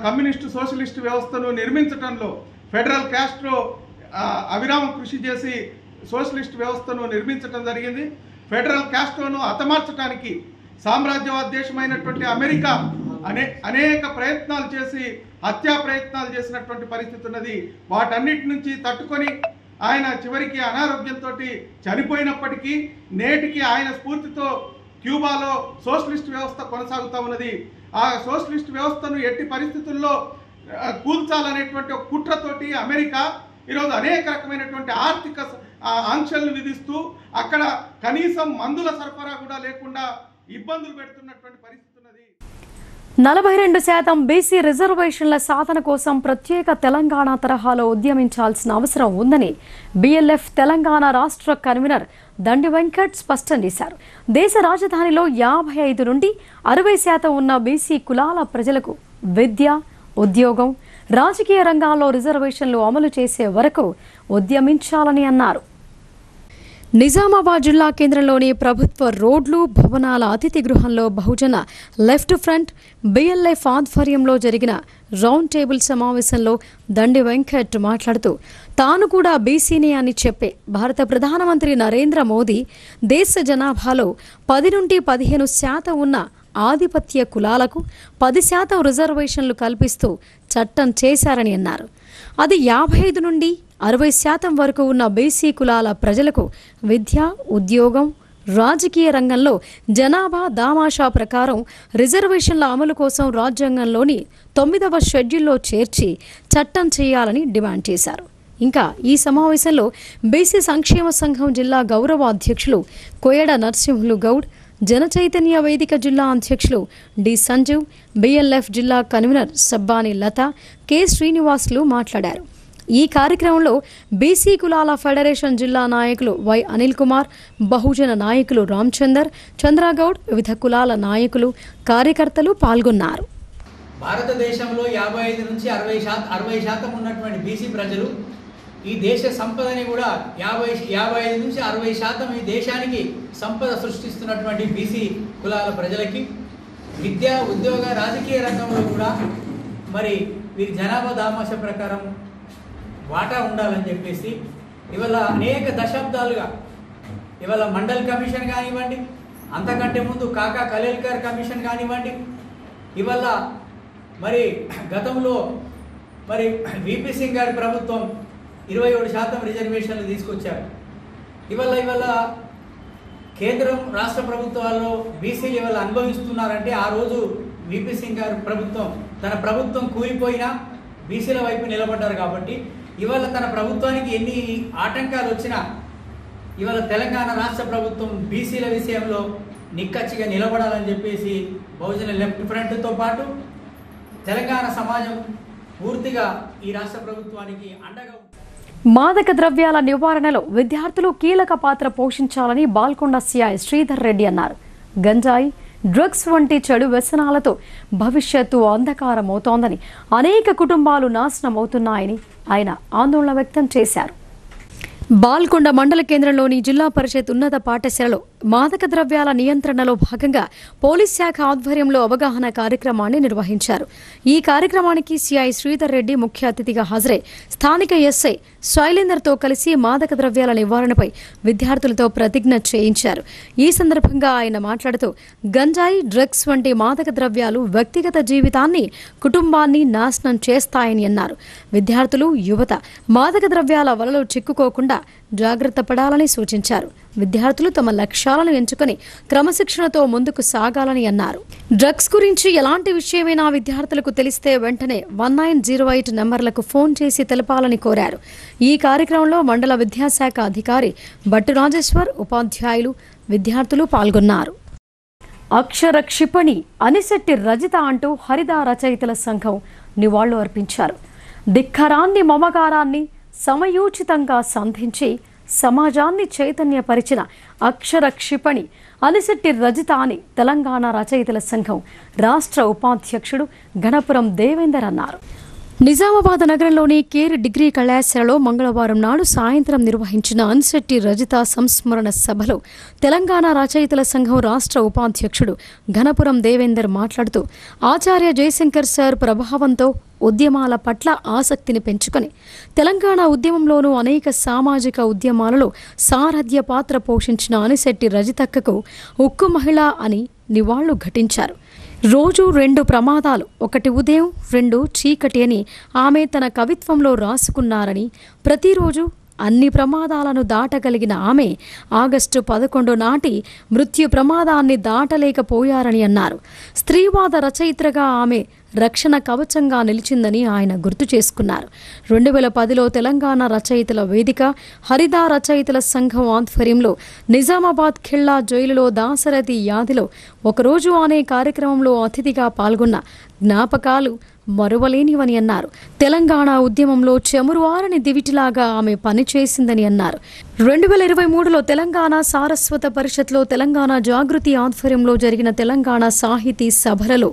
కమ్యూనిస్టు సోషలిస్టు వ్యవస్థను నిర్మించడంలో ఫెడరల్ క్యాస్ట్రో అవిరామ కృషి చేసి సోషలిస్టు వ్యవస్థను నిర్మించడం జరిగింది. ఫెడరల్ క్యాస్ట్రోను హతమార్చడానికి సామ్రాజ్యవాద దేశమైనటువంటి అమెరికా అనేక ప్రయత్నాలు చేసి హత్యా ప్రయత్నాలు చేసినటువంటి పరిస్థితి ఉన్నది. వాటన్నిటి నుంచి తట్టుకొని ఆయన చివరికి అనారోగ్యంతో చనిపోయినప్పటికీ నేటికి ఆయన స్ఫూర్తితో క్యూబాలో సోషలిస్ట్ వ్యవస్థ కొనసాగుతూ ఉన్నది. ఆ సోషలిస్ట్ వ్యవస్థను ఎట్టి పరిస్థితుల్లో కూల్చాలనేటువంటి ఒక కుట్రతోటి అమెరికా ఈరోజు అనేక రకమైనటువంటి ఆర్థిక ఆంక్షలను విధిస్తూ అక్కడ కనీసం మందుల సరఫరా కూడా లేకుండా ఇబ్బందులు పెడుతున్నటువంటి పరిస్థితి ఉన్నది.
42% బీసీ రిజర్వేషన్ల సాధన కోసం ప్రత్యేక తెలంగాణ తరహాలో ఉద్యమించాల్సిన అవసరం ఉందని బిఎల్ఎఫ్ తెలంగాణ రాష్ట్ర కన్వీనర్ దండి వెంకట్ స్పష్టం చేశారు. దేశ రాజధానిలో 55 నుండి 60% ఉన్న బీసీ కులాల ప్రజలకు విద్య, ఉద్యోగం, రాజకీయ రంగాల్లో రిజర్వేషన్లు అమలు చేసే వరకు ఉద్యమించాలని అన్నారు. నిజామాబాద్ జిల్లా కేంద్రంలోని ప్రభుత్వ రోడ్లు, భవనాల అతిథి గృహంలో బహుజన లెఫ్ట్ ఫ్రంట్ బిఎల్ఎఫ్ ఆధ్వర్యంలో జరిగిన రౌండ్ టేబుల్ సమావేశంలో దండి వెంకట్ మాట్లాడుతూ, తాను కూడా బీసీనే అని చెప్పే భారత ప్రధానమంత్రి నరేంద్ర మోదీ దేశ జనాభాలో 10 నుండి 15% ఉన్న ఆధిపత్య కులాలకు 10% రిజర్వేషన్లు కల్పిస్తూ చట్టం చేశారని అన్నారు. అది 55 నుండి 60% వరకు ఉన్న బీసీ కులాల ప్రజలకు విద్య, ఉద్యోగం, రాజకీయ రంగంలో జనాభా దామాషా ప్రకారం రిజర్వేషన్ల అమలు కోసం రాజ్యాంగంలోని 9వ షెడ్యూల్లో చేర్చి చట్టం చేయాలని డిమాండ్ చేశారు. ఇంకా ఈ సమావేశంలో బీసీ సంక్షేమ సంఘం జిల్లా గౌరవ అధ్యక్షులు కోయడ నరసింహులు గౌడ్, జనచైతన్య వేదిక జిల్లా అధ్యక్షులు డి సంజీవ్, బిఎల్ఎఫ్ జిల్లా కన్వీనర్ సబ్బాని లత, కె శ్రీనివాసులు మాట్లాడారు. ఈ కార్యక్రమంలో బీసీ కులాల ఫెడరేషన్ జిల్లా నాయకులు వై అనిల్ కుమార్, బహుజన నాయకులు రామచందర్, చంద్రగౌడ్, వివిధ కులాల నాయకులు, కార్యకర్తలు పాల్గొన్నారు.
భారతదేశంలో 55 నుంచి 60% ఉన్నటువంటి బీసీ ప్రజలు ఈ దేశ సంపదని కూడా 55 నుంచి 60% ఈ దేశానికి సంపద సృష్టిస్తున్నటువంటి బీసీ కులాల ప్రజలకి విద్యా ఉద్యోగ రాజకీయ రంగంలో కూడా మరి వీరి జనాభా దామాష ప్రకారం వాటా ఉండాలని చెప్పేసి ఇవాళ అనేక దశాబ్దాలుగా ఇవాళ మండల్ కమిషన్ కానివ్వండి, అంతకంటే ముందు కాకా కలేల్కర్ కమిషన్ కానివ్వండి, ఇవాళ మరి గతంలో మరి విపి సింగ్ గారి ప్రభుత్వం 27% రిజర్వేషన్లు తీసుకొచ్చారు. ఇవాళ కేంద్రం రాష్ట్ర ప్రభుత్వాల్లో బీసీలు ఇవాళ అనుభవిస్తున్నారంటే ఆ రోజు విపి సింగ్ గారి ప్రభుత్వం తన ప్రభుత్వం కూలిపోయినా బీసీల వైపు నిలబడ్డారు. కాబట్టి ఇవాళ తన ప్రభుత్వానికి ఎన్ని ఆటంకాలు వచ్చినా ఇవాళ తెలంగాణ రాష్ట్ర ప్రభుత్వం బీసీల విషయంలో నిక్కచ్చిగా నిలబడాలని చెప్పేసి బహుజన లెఫ్ట్ ఫ్రంట్తో పాటు తెలంగాణ సమాజం పూర్తిగా ఈ రాష్ట్ర ప్రభుత్వానికి అండగా.
మాదక ద్రవ్యాల నివారణలో విద్యార్థులు కీలక పాత్ర పోషించాలని బాల్కొండ సిఐ శ్రీధర్ రెడ్డి అన్నారు. గంజాయి, డ్రగ్స్ వంటి చెడు వ్యసనాలతో భవిష్యత్తు అంధకారమవుతోందని, అనేక కుటుంబాలు నాశనమవుతున్నాయని ఆయన ఆందోళన వ్యక్తం చేశారు. బాల్కొండ మండల కేంద్రంలోని జిల్లా పరిషత్ ఉన్నత పాఠశాలలో మాదక ద్రవ్యాల నియంత్రణలో భాగంగా పోలీస్ శాఖ ఆధ్వర్యంలో అవగాహన కార్యక్రమాన్ని నిర్వహించారు. ఈ కార్యక్రమానికి సిఐ శ్రీధర్ రెడ్డి ముఖ్య అతిథిగా హాజరై స్థానిక ఎస్ఐ శైలేందర్తో కలిసి మాదక ద్రవ్యాల నివారణపై విద్యార్థులతో ప్రతిజ్ఞ చేయించారు. ఈ సందర్భంగా ఆయన మాట్లాడుతూ గంజాయి, డ్రగ్స్ వంటి మాదక ద్రవ్యాలు వ్యక్తిగత జీవితాన్ని, కుటుంబాన్ని నాశనం చేస్తాయని అన్నారు. విద్యార్థులు, యువత మాదక ద్రవ్యాల వలలో చిక్కుకోకుండా జాగ్రత్త పడాలని సూచించారు. విద్యార్థులు తమ లక్ష్యాలను ఎంచుకుని క్రమశిక్షణతో ముందుకు సాగాలని అన్నారు. డ్రగ్స్ గురించి ఎలాంటి విషయమైనా విద్యార్థులకు తెలిస్తే వెంటనే 1908 నంబర్లకు ఫోన్ చేసి తెలపాలని కోరారు. ఈ కార్యక్రమంలో మండల విద్యాశాఖ అధికారి బట్టు రాజేశ్వర్, ఉపాధ్యాయులు, విద్యార్థులు పాల్గొన్నారు. అక్షర క్షిపణి అనిశెట్టి రజిత అంటూ హరిదా రచయితల సంఘం నివాళులు అర్పించారు. ధిక్కరాన్ని, మమకారాన్ని సమయోచితంగా సంధించి సమాజాన్ని చైతన్యపరిచిన అక్షర క్షిపణి అనిశెట్టి రజిత అని తెలంగాణ రచయితల సంఘం రాష్ట్ర ఉపాధ్యక్షుడు గణపురం దేవేందర్ అన్నారు. నిజామాబాద్ నగరంలోని కేర్ డిగ్రీ కళాశాలలో మంగళవారం నాడు సాయంత్రం నిర్వహించిన అనిశెట్టి రజిత సంస్మరణ సభలో తెలంగాణ రచయితల సంఘం రాష్ట్ర ఉపాధ్యక్షుడు ఘనపురం దేవేందర్ మాట్లాడుతూ ఆచార్య జయశంకర్ సార్ ప్రభావంతో ఉద్యమాల పట్ల ఆసక్తిని పెంచుకొని తెలంగాణ ఉద్యమంలోనూ అనేక సామాజిక ఉద్యమాలలో సారథ్య పాత్ర పోషించిన అనిశెట్టి రజితక్కకు ఉక్కు మహిళ అని నివాళులు ఘటించారు. రోజు 2 ప్రమాదాలు, 1 ఉదయం, 2 చీకటి అని ఆమె తన కవిత్వంలో రాసుకున్నారని, ప్రతిరోజు అన్ని ప్రమాదాలను దాటగలిగిన ఆమె ఆగస్టు 11 నాటి మృత్యు ప్రమాదాన్ని దాటలేకపోయారని అన్నారు. స్త్రీవాద రచయిత్రగా ఆమె రక్షణ కవచంగా నిలిచిందని ఆయన గుర్తు చేసుకున్నారు. 2010లో తెలంగాణ రచయితల వేదిక, హరిదా రచయితల సంఘం ఆధ్వర్యంలో నిజామాబాద్ ఖిల్లా జైలులో దాశరథి యాదిలో ఒకరోజు అనే కార్యక్రమంలో అతిథిగా పాల్గొన్న జ్ఞాపకాలు మరువలేనివని అన్నారు. తెలంగాణ ఉద్యమంలో చెమురు ఆరని దివిటిలాగా ఆమె పనిచేసిందని అన్నారు. 2023లో తెలంగాణ సారస్వత పరిషత్లో తెలంగాణ జాగృతి ఆధ్వర్యంలో జరిగిన తెలంగాణ సాహితీ సభలలో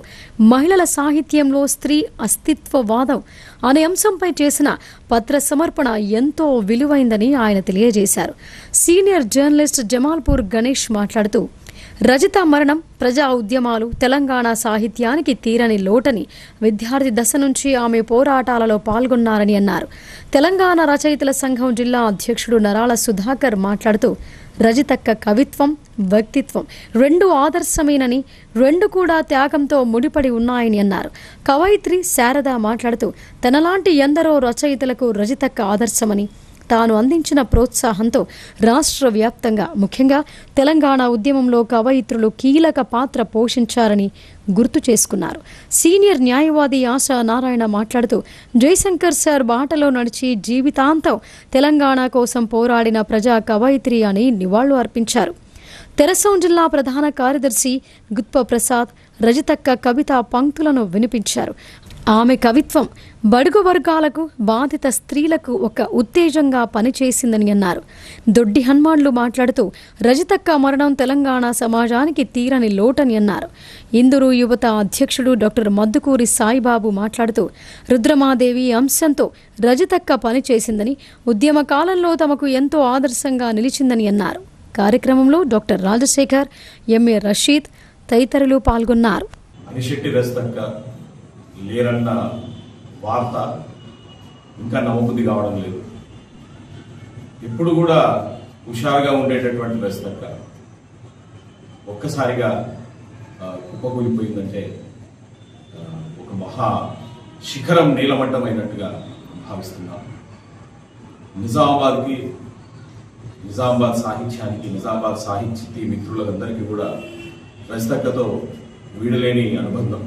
మహిళల సాహిత్యంలో స్త్రీ అస్తిత్వవాదం అనే అంశంపై చేసిన పత్ర సమర్పణ ఎంతో విలువైందని ఆయన తెలియజేశారు. సీనియర్ జర్నలిస్ట్ జమాల్పూర్ గణేష్ మాట్లాడుతూ రజిత మరణం ప్రజా ఉద్యమాలు తెలంగాణ సాహిత్యానికి తీరని లోటని, విద్యార్థి దశ నుంచి ఆమె పోరాటాలలో పాల్గొన్నారని అన్నారు. తెలంగాణ రచయితల సంఘం జిల్లా అధ్యక్షుడు నరాల సుధాకర్ మాట్లాడుతూ రజితక్క కవిత్వం, వ్యక్తిత్వం 2 ఆదర్శమేనని, 2 కూడా త్యాగంతో ముడిపడి ఉన్నాయని అన్నారు. కవయిత్రి శారద మాట్లాడుతూ తనలాంటి ఎందరో రచయితలకు రజితక్క ఆదర్శమని, తాను అందించిన ప్రోత్సాహంతో రాష్ట్ర వ్యాప్తంగా ముఖ్యంగా తెలంగాణ ఉద్యమంలో కవయిత్రులు కీలక పాత్ర పోషించారని గుర్తు చేసుకున్నారు. సీనియర్ న్యాయవాది ఆశా నారాయణ మాట్లాడుతూ జయశంకర్ సార్ బాటలో నడిచి జీవితాంతం తెలంగాణ కోసం పోరాడిన ప్రజా కవయిత్రి అని నివాళులు అర్పించారు. తెరసౌం జిల్లా ప్రధాన కార్యదర్శి గుత్ప ప్రసాద్ రజితక్క కవితా పంక్తులను వినిపించారు. ఆమె కవిత్వం బడుగు వర్గాలకు బాధిత స్త్రీలకు ఒక ఉత్తేజంగా పనిచేసిందని అన్నారు. దొడ్డి హనుమాన్లు మాట్లాడుతూ రజితక్క మరణం తెలంగాణ సమాజానికి తీరని లోటని అన్నారు. ఇందూరు యువత అధ్యక్షుడు డాక్టర్ మద్దుకూరి సాయిబాబు మాట్లాడుతూ రుద్రమాదేవి అంశంతో రజితక్క పనిచేసిందని, ఉద్యమ కాలంలో తమకు ఎంతో ఆదర్శంగా నిలిచిందని అన్నారు. కార్యక్రమంలో డాక్టర్ రాజశేఖర్, ఎంఏ రషీద్ తదితరులు పాల్గొన్నారు.
లేరన్న వార్త ఇంకా నమ్మబుద్ధి కావడం లేదు. ఇప్పుడు కూడా హుషారుగా ఉండేటటువంటి రజితక్క ఒక్కసారిగా కుప్పకూలిపోయిందంటే ఒక మహా శిఖరం నీలమట్టమైనట్టుగా భావిస్తున్నాం. నిజామాబాద్కి, నిజామాబాద్ సాహిత్యానికి, నిజామాబాద్ సాహిత్య మిత్రులందరికీ కూడా రజితక్కతో వీడలేని అనుబంధం.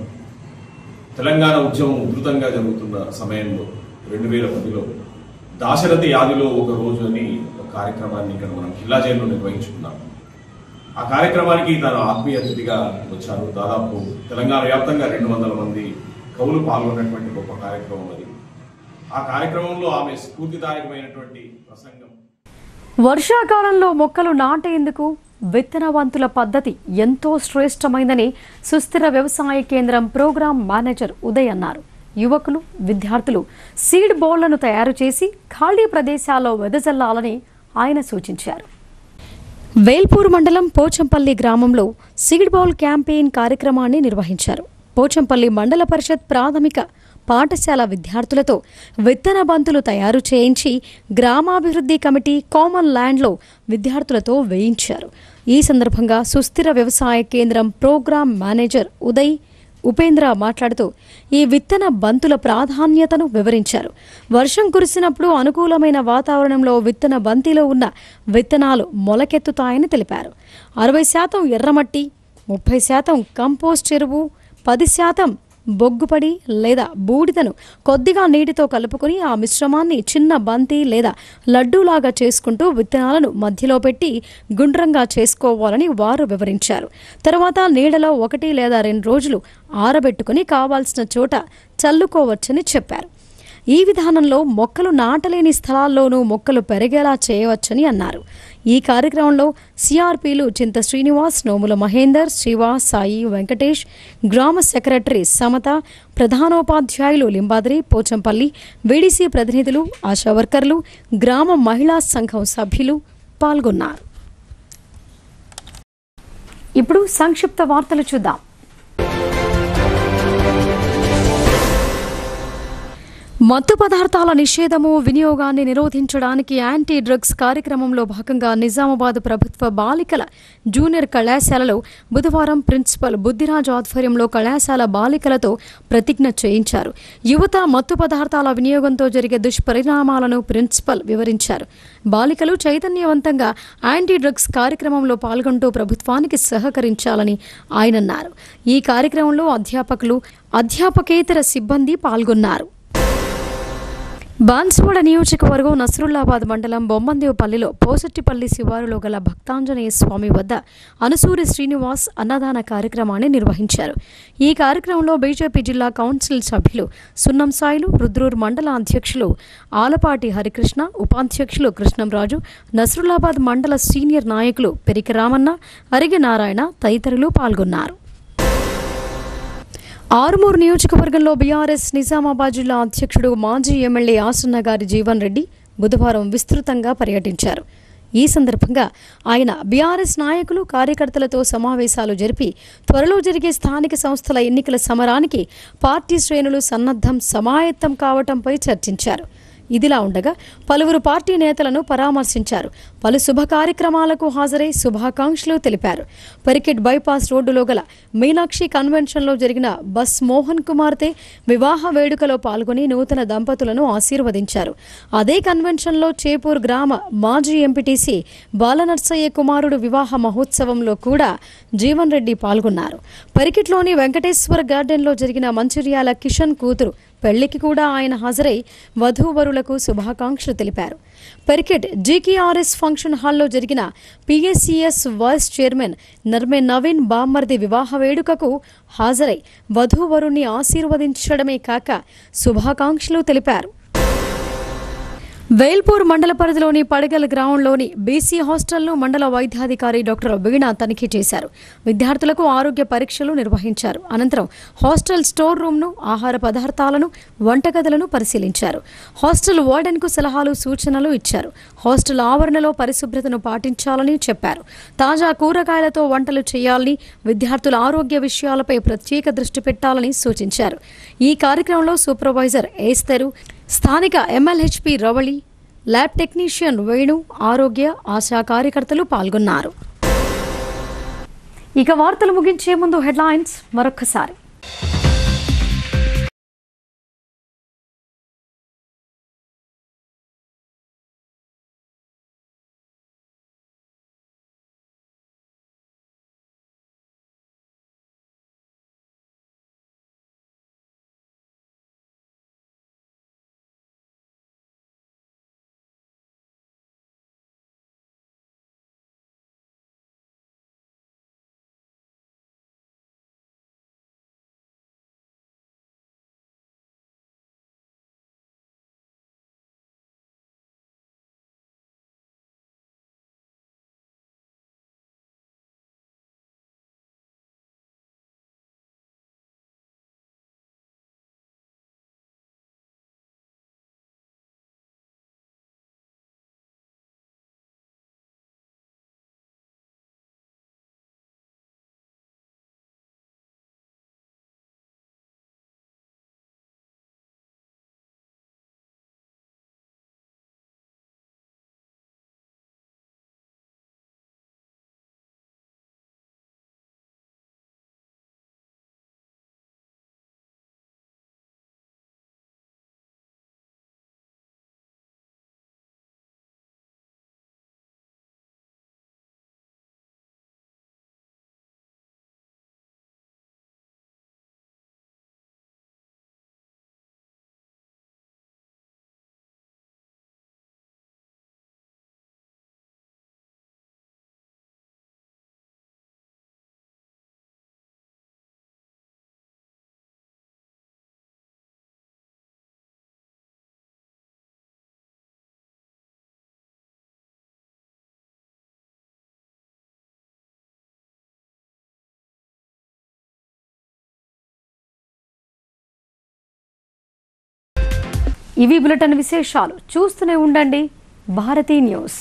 తెలంగాణ ఉద్యమం ఉధృతంగా జరుగుతున్న సమయంలో 2010లో దాశరథి యాదిలో ఒక రోజు అని ఒక కార్యక్రమాన్ని ఇక్కడ మనం కిల్లా జైల్లో నిర్వహించుకున్నాం. ఆ కార్యక్రమానికి తన ఆత్మీయ అతిథిగా వచ్చారు. దాదాపు తెలంగాణ వ్యాప్తంగా 200 మంది కవులు పాల్గొన్నటువంటి గొప్ప కార్యక్రమం అది. ఆ కార్యక్రమంలో ఆమె స్ఫూర్తిదాయకమైనటువంటి ప్రసంగం.
వర్షాకాలంలో మొక్కలు నాటేందుకు విత్తనవంతుల పద్ధతి ఎంతో శ్రేష్టమైందని సుస్థిర వ్యవసాయ కేంద్రం ప్రోగ్రాం మేనేజర్ ఉదయ్ అన్నారు. యువకులు, విద్యార్థులు సీడ్ బౌళ్లను తయారు చేసి ఖాళీ ప్రదేశాల్లో వెదజల్లాలని ఆయన సూచించారు. వేల్పూర్ మండలం పోచంపల్లి గ్రామంలో సీడ్ బౌల్ క్యాంపెయిన్ కార్యక్రమాన్ని నిర్వహించారు. పోచంపల్లి మండల పరిషత్ ప్రాథమిక పాఠశాల విద్యార్థులతో విత్తన బంతులు తయారు చేయించి గ్రామాభివృద్ధి కమిటీ కామన్ ల్యాండ్లో విద్యార్థులతో వేయించారు. ఈ సందర్భంగా సుస్థిర వ్యవసాయ కేంద్రం ప్రోగ్రాం మేనేజర్ ఉదయ్ ఉపేంద్ర మాట్లాడుతూ ఈ విత్తన బంతుల ప్రాధాన్యతను వివరించారు. వర్షం కురిసినప్పుడు అనుకూలమైన వాతావరణంలో విత్తన బంతిలో ఉన్న విత్తనాలు మొలకెత్తుతాయని తెలిపారు. 60% ఎర్రమట్టి, 30% కంపోస్ట్ ఎరువు, 10% బొగ్గుపడి లేదా బూడిదను కొద్దిగా నీటితో కలుపుకొని ఆ మిశ్రమాన్ని చిన్న బంతి లేదా లడ్డూలాగా చేసుకుంటూ విత్తనాలను మధ్యలో పెట్టి గుండ్రంగా చేసుకోవాలని వారు వివరించారు. తర్వాత నీడలో 1 లేదా 2 రోజులు ఆరబెట్టుకుని కావాల్సిన చోట చల్లుకోవచ్చని చెప్పారు. ఈ విధానంలో మొక్కలు నాటలేని స్థలాల్లోనూ మొక్కలు పెరిగేలా చేయవచ్చని అన్నారు. ఈ కార్యక్రమంలో సిఆర్పీలు చింత శ్రీనివాస్, నోముల మహేందర్, శివ, సాయి, వెంకటేష్, గ్రామ సెక్రటరీ సమత, ప్రధానోపాధ్యాయులు లింబాద్రి, పోచంపల్లి, వీడీసీ ప్రతినిధులు, ఆశా వర్కర్లు, గ్రామ మహిళా సంఘం సభ్యులు పాల్గొన్నారు. ఇప్పుడు సంక్షిప్త వార్తలు చూద్దాం. మత్తు పదార్థాల నిషేధము, వినియోగాన్ని నిరోధించడానికి యాంటీ డ్రగ్స్ కార్యక్రమంలో భాగంగా నిజామాబాద్ ప్రభుత్వ బాలికల జూనియర్ కళాశాలలో బుధవారం ప్రిన్సిపల్ బుద్ధిరాజ్ ఆధ్వర్యంలో కళాశాల బాలికలతో ప్రతిజ్ఞ చేయించారు. యువత మత్తు పదార్థాల వినియోగంతో జరిగే దుష్పరిణామాలను ప్రిన్సిపల్ వివరించారు. బాలికలు చైతన్యవంతంగా యాంటీ డ్రగ్స్ కార్యక్రమంలో పాల్గొంటూ ప్రభుత్వానికి సహకరించాలని ఆయన అన్నారు. ఈ కార్యక్రమంలో అధ్యాపకులు, అధ్యాపకేతర సిబ్బంది పాల్గొన్నారు. బాన్సువాడ నియోజకవర్గం నస్రుల్లాబాద్ మండలం బొమ్మందేవుపల్లిలో పోసట్టిపల్లి శివారులో గల భక్తాంజనేయ స్వామి వద్ద అనుసూరి శ్రీనివాస్ అన్నదాన కార్యక్రమాన్ని నిర్వహించారు. ఈ కార్యక్రమంలో బీజేపీ జిల్లా కౌన్సిల్ సభ్యులు సున్నం సాయిలు, రుద్రూర్ మండల అధ్యక్షులు ఆలపాటి హరికృష్ణ, ఉపాధ్యక్షులు కృష్ణంరాజు, నస్రుల్లాబాద్ మండల సీనియర్ నాయకులు పెరిక రామన్న, అరిగి నారాయణ తదితరులు పాల్గొన్నారు. ఆరుమూరు నియోజకవర్గంలో బీఆర్ఎస్ నిజామాబాద్ జిల్లా అధ్యక్షుడు మాజీ ఎమ్మెల్యే ఆసన్న గారి జీవన్ రెడ్డి బుధవారం విస్తృతంగా పర్యటించారు. ఈ సందర్భంగా ఆయన బీఆర్ఎస్ నాయకులు, కార్యకర్తలతో సమావేశాలు జరిపి త్వరలో జరిగే స్థానిక సంస్థల ఎన్నికల సమరానికి పార్టీ శ్రేణులు సమాయత్తం కావటంపై చర్చించారు. ఇదిలా ఉండగా పలువురు పార్టీ నేతలను పరామర్శించారు. పలు శుభ కార్యక్రమాలకు హాజరై శుభాకాంక్షలు తెలిపారు. పరికెట్ బైపాస్ రోడ్డులో గల మీనాక్షి కన్వెన్షన్లో జరిగిన బస్ మోహన్ కుమార్తె వివాహ వేడుకలో పాల్గొని నూతన దంపతులను ఆశీర్వదించారు. అదే కన్వెన్షన్లో చేపూర్ గ్రామ మాజీ ఎంపీటీసీ బాలనర్సయ్య కుమారుడు వివాహ మహోత్సవంలో కూడా జీవన్ రెడ్డి పాల్గొన్నారు. పరికెట్లోని వెంకటేశ్వర గార్డెన్లో జరిగిన మంచిర్యాల కిషన్ కూతురు పెళ్లికి కూడా ఆయన హాజరై వధూవరులకు శుభాకాంక్షలు తెలిపారు. పెరికెట్ జీకేఆర్ఎస్ ఫంక్షన్ హాల్లో జరిగిన PSCS వైస్ చైర్మన్ నర్మే నవీన్ బామ్మర్ది వివాహ వేడుకకు హాజరై వధూవరుణ్ణి ఆశీర్వదించడమే కాక శుభాకాంక్షలు తెలిపారు. వేల్పూర్ మండల పరిధిలోని పడగల్ గ్రామంలోని బీసీ హాస్టల్ను మండల వైద్యాధికారి డాక్టర్ వీణా తనిఖీ చేశారు. విద్యార్థులకు ఆరోగ్య పరీక్షలు నిర్వహించారు. అనంతరం హాస్టల్ స్టోర్ రూమ్ను, ఆహార పదార్థాలను, వంటగదులను పరిశీలించారు. హాస్టల్ వార్డెన్కు సలహాలు, సూచనలు ఇచ్చారు. హాస్టల్ ఆవరణలో పరిశుభ్రతను పాటించాలని చెప్పారు. తాజా కూరగాయలతో వంటలు చేయాలని, విద్యార్థుల ఆరోగ్య విషయాలపై ప్రత్యేక దృష్టి పెట్టాలని సూచించారు. ఈ కార్యక్రమంలో సూపర్వైజర్ ఏస్తరు, స్థానిక MLHP Ravali, lab technician Venu, ఆరోగ్య ఆశా కార్యకర్తలు పాల్గొన్నారు. ఇక వార్తలు ముగించే ముందు హెడ్లైన్స్ మరొక్కసారి. ఇవి బులెటిన్ విశేషాలు. చూస్తూనే ఉండండి భారతీ న్యూస్.